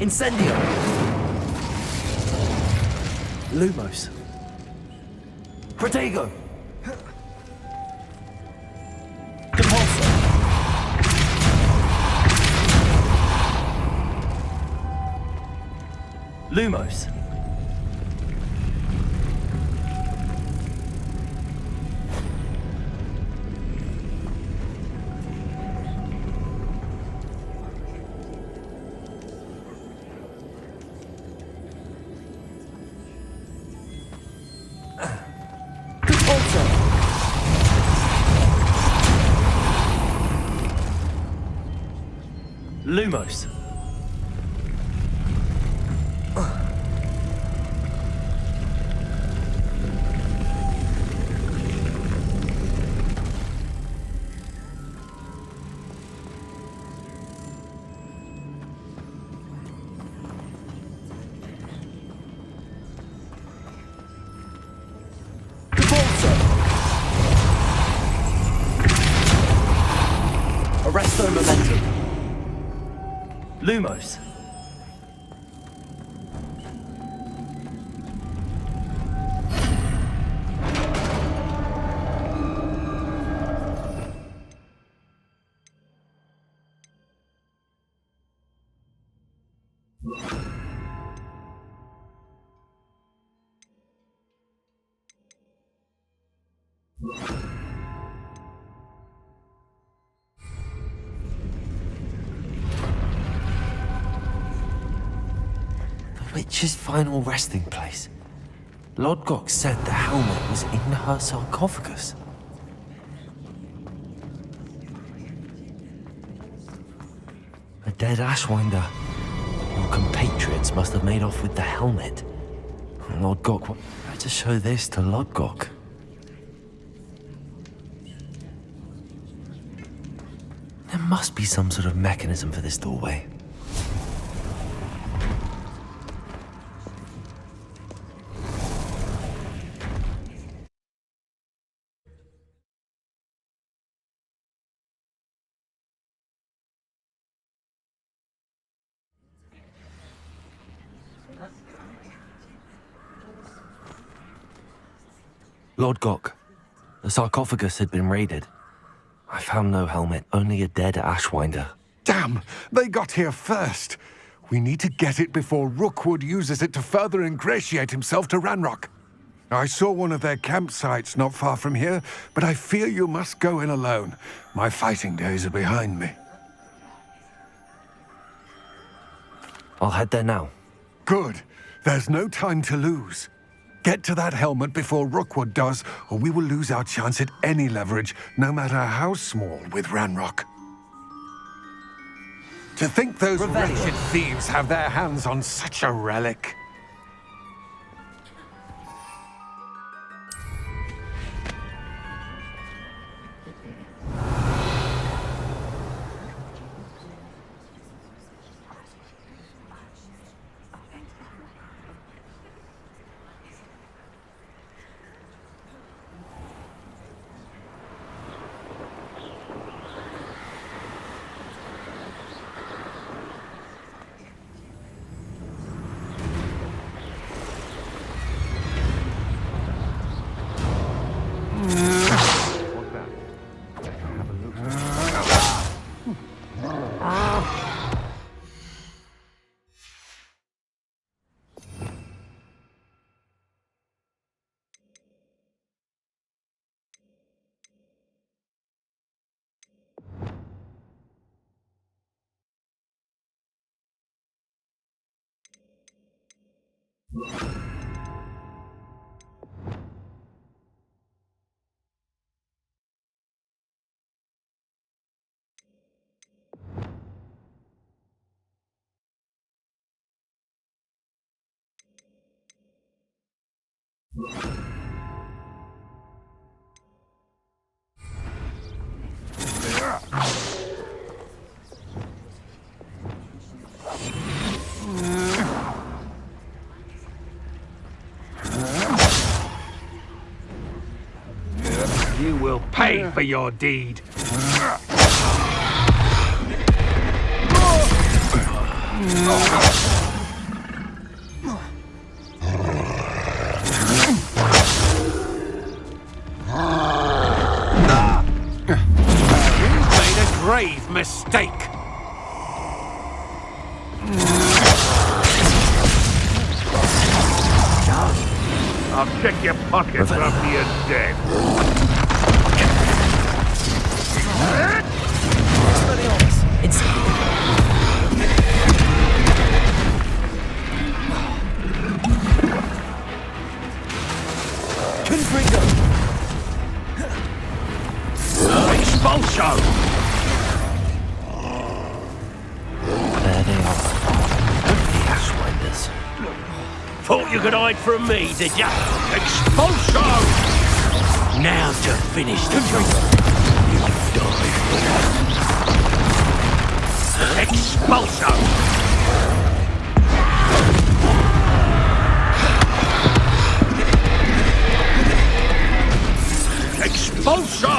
Incendio! Lumos! Protego! Compulso! Lumos! Lumos. Arresto momentum. Lumos. Witch's final resting place. Lodgok said the helmet was in her sarcophagus. A dead Ashwinder. Your compatriots must have made off with the helmet. Lodgok, better show this to Lodgok. There must be some sort of mechanism for this doorway. Lodgok, the sarcophagus had been raided. I found no helmet, only a dead Ashwinder. Damn! They got here first. We need to get it before Rookwood uses it to further ingratiate himself to Ranrock. I saw one of their campsites not far from here, but I fear you must go in alone. My fighting days are behind me. I'll head there now. Good. There's no time to lose. Get to that helmet before Rookwood does, or we will lose our chance at any leverage, no matter how small, with Ranrock. To think those wretched thieves have their hands on such a relic. You will pay for your deed. Made a grave mistake. I'll check your pockets after you're dead. Expulso! There they are. The Ashwinders. Thought you could hide from me, did ya? Expulso! Now to finish the job. You die for that. Expulso! Expulso!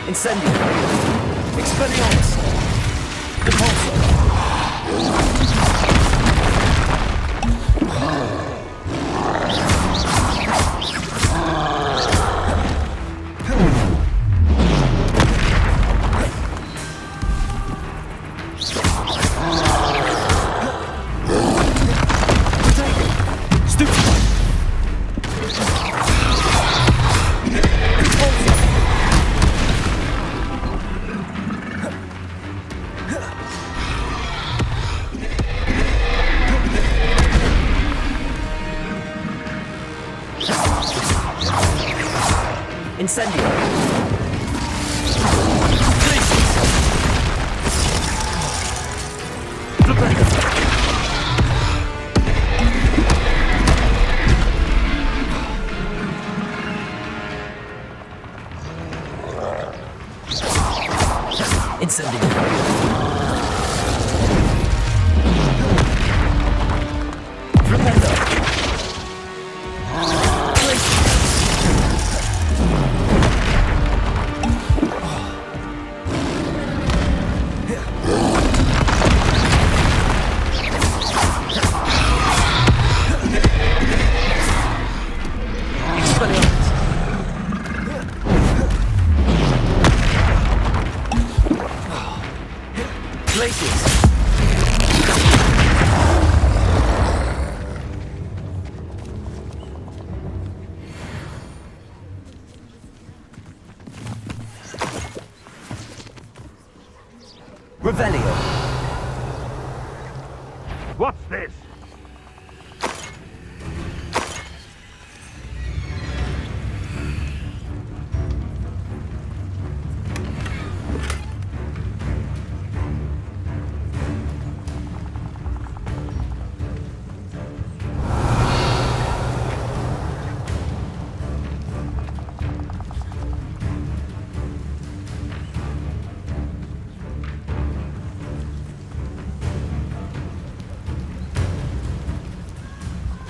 Incendio. Expelliarmus. Repulsor. Incendio. Incendio. Revelio. What's this?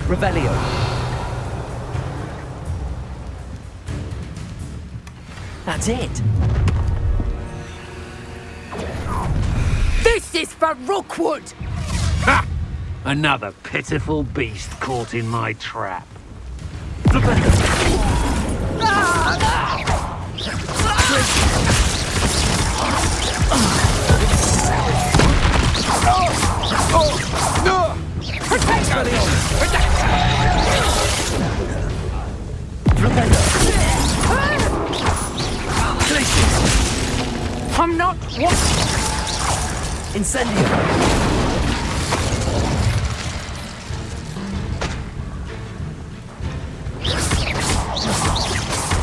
Revelio. That's it. This is for Rookwood! Ha! Another pitiful beast caught in my trap. I'm not what? Incendio.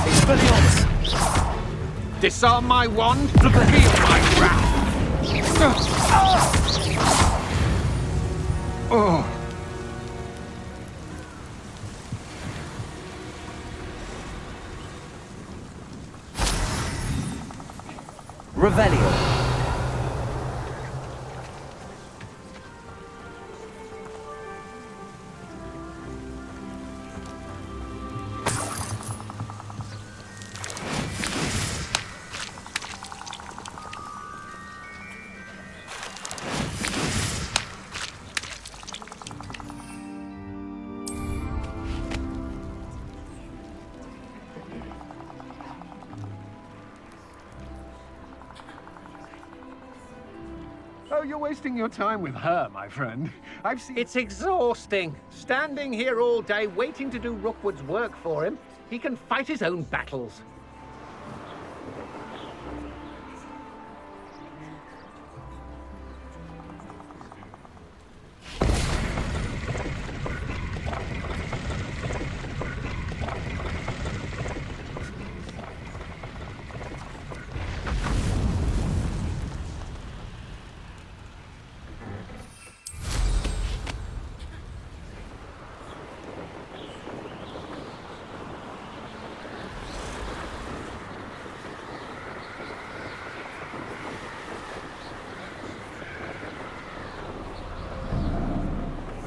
Expelliarmus. Disarm my wand, feel my wrath. Oh. Revelio. Oh, you're wasting your time with her, my friend. I've seen... It's exhausting. Standing here all day, waiting to do Rookwood's work for him. He can fight his own battles.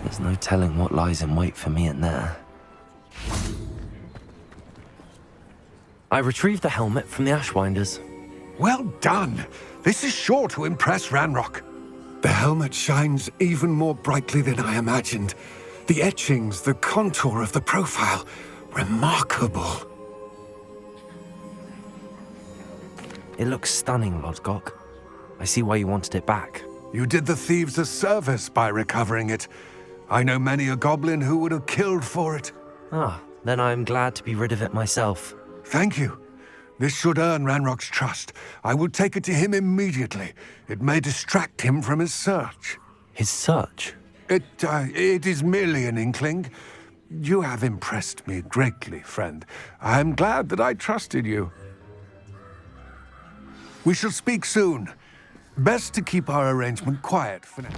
There's no telling what lies in wait for me in there. I retrieved the helmet from the Ashwinders. Well done! This is sure to impress Ranrock. The helmet shines even more brightly than I imagined. The etchings, the contour of the profile, remarkable. It looks stunning, Lodgok. I see why you wanted it back. You did the thieves a service by recovering it. I know many a goblin who would have killed for it. Ah, then I am glad to be rid of it myself. Thank you. This should earn Ranrock's trust. I will take it to him immediately. It may distract him from his search. His search? It is merely an inkling. You have impressed me greatly, friend. I am glad that I trusted you. We shall speak soon. Best to keep our arrangement quiet for now.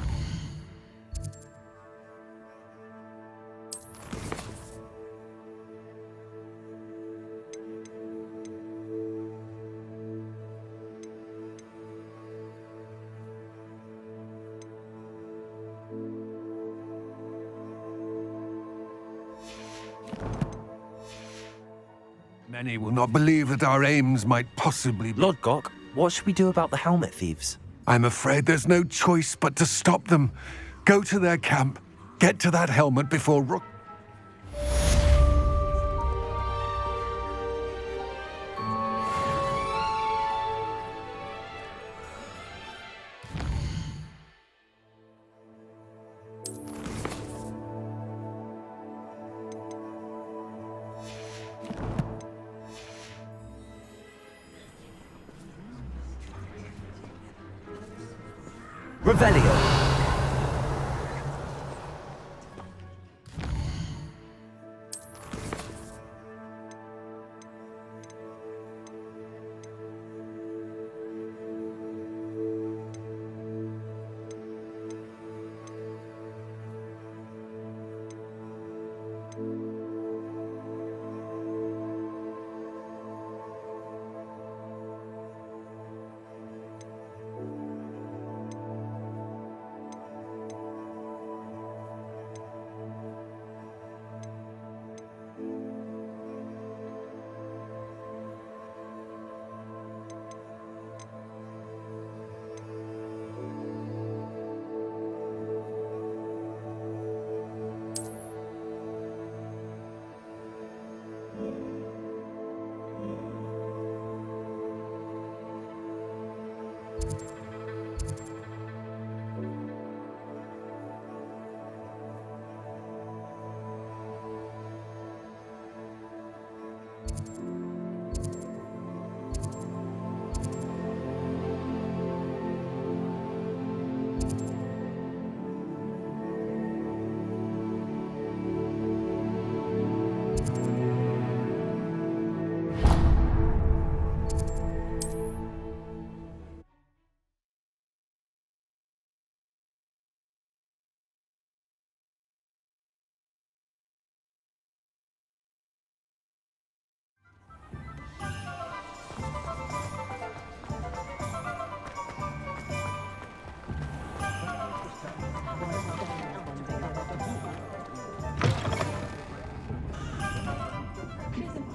Many will not believe that our aims might possibly be... Lodgok, what should we do about the helmet thieves? I'm afraid there's no choice but to stop them. Go to their camp. Get to that helmet before Rook... Revelio.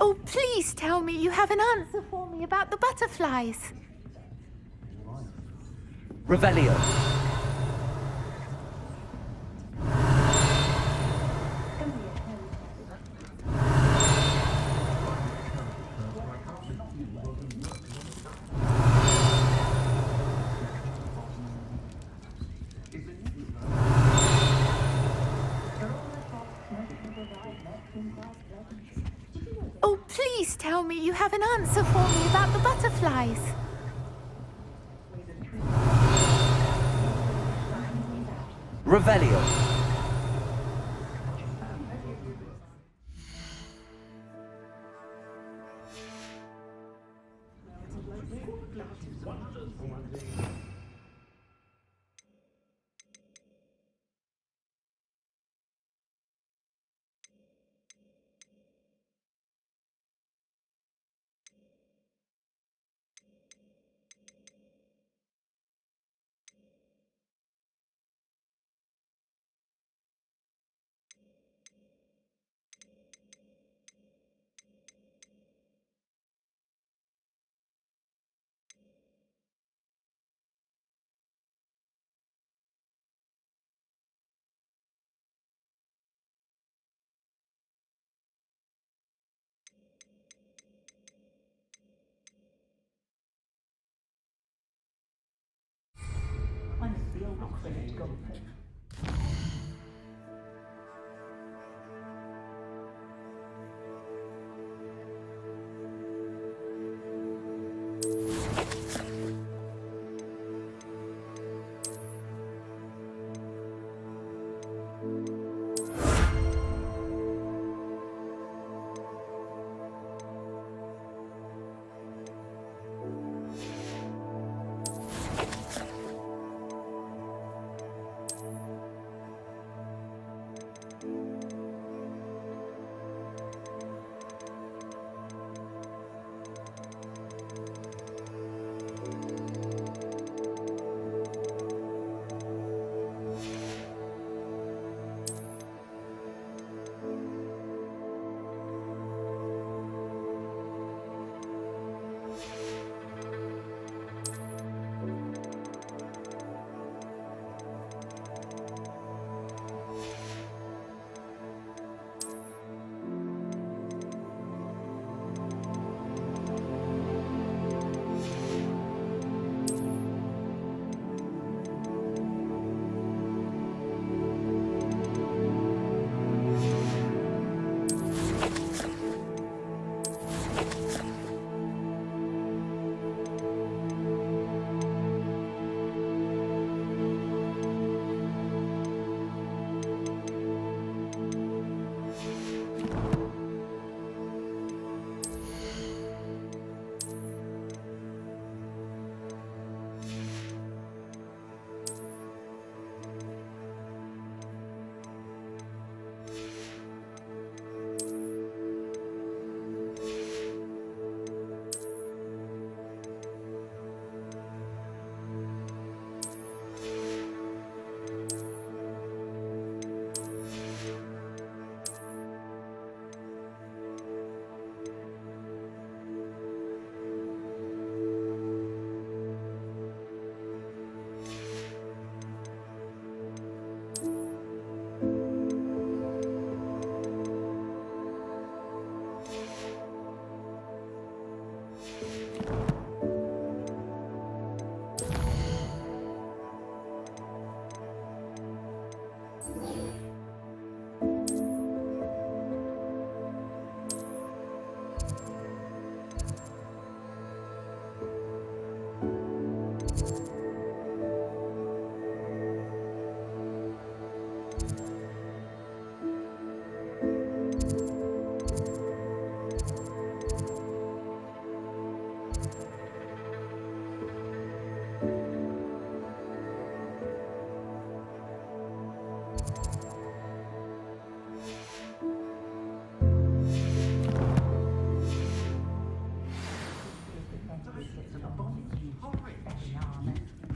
Oh, please tell me you have an answer for me about the butterflies. Revelio. Oh, please tell me you have an answer for me about the butterflies. Revelio.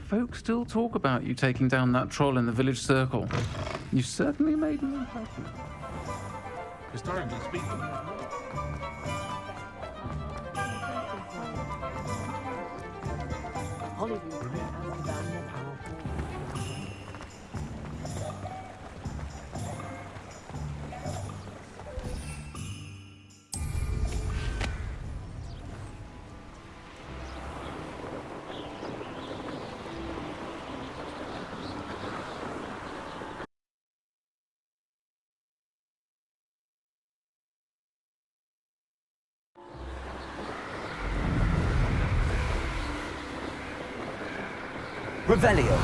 Folk still talk about you taking down that troll in the village circle. You certainly made an impression. Historically speaking, Hollywood has become more powerful. Revelio.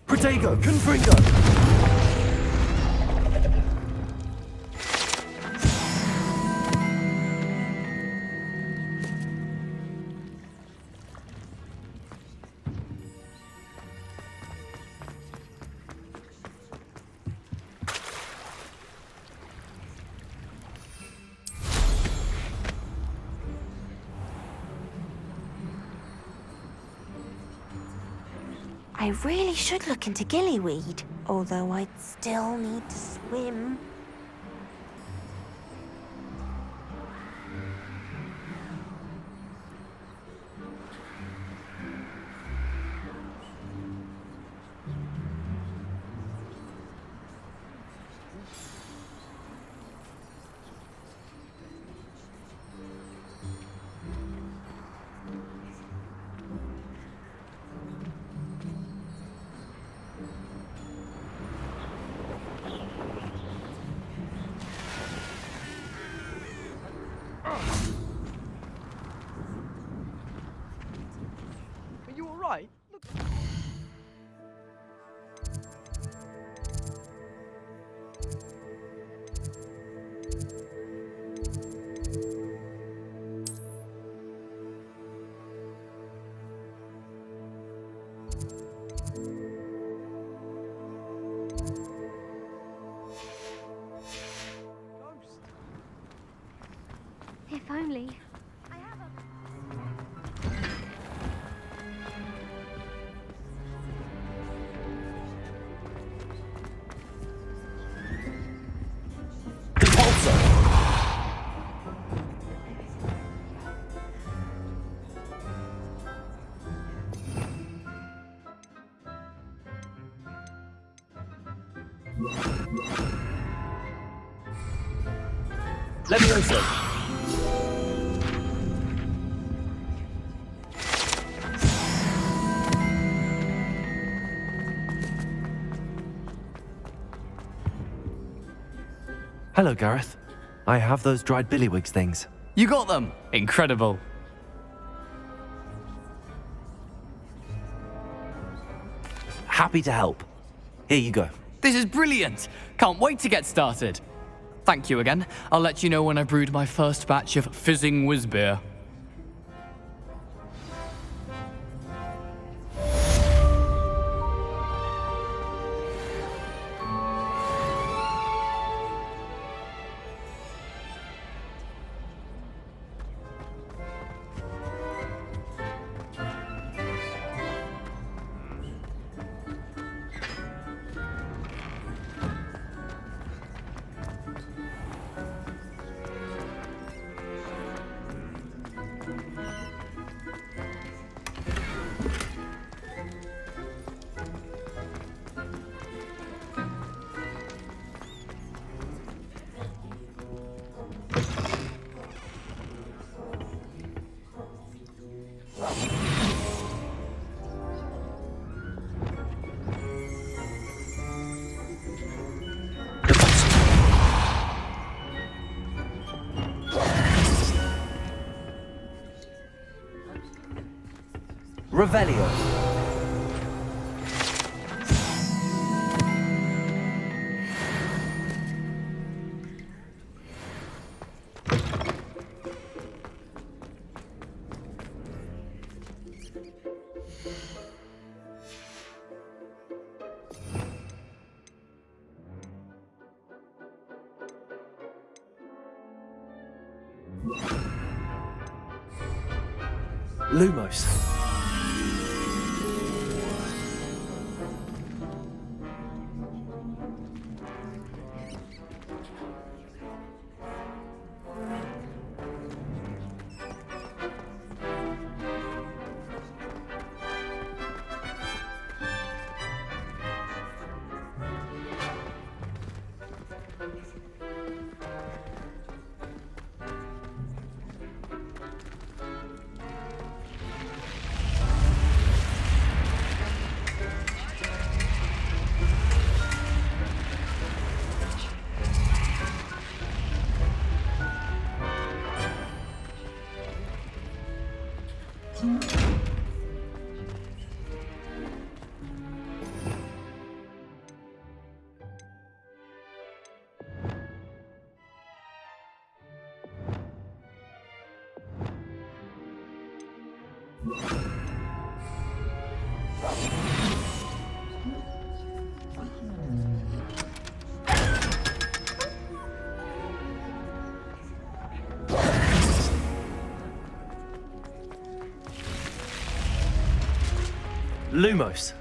Protego, Confringo! I really should look into gillyweed, although I'd still need to swim. Are you alright? Look. If only. Levioso! Hello, Gareth. I have those dried billywigs things. You got them! Incredible. Happy to help. Here you go. This is brilliant! Can't wait to get started. Thank you again. I'll let you know when I brewed my first batch of fizzing whizbeer. Revelio. Lumos. Lumos.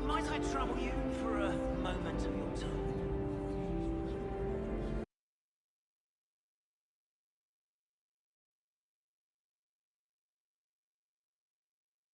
Might I trouble you?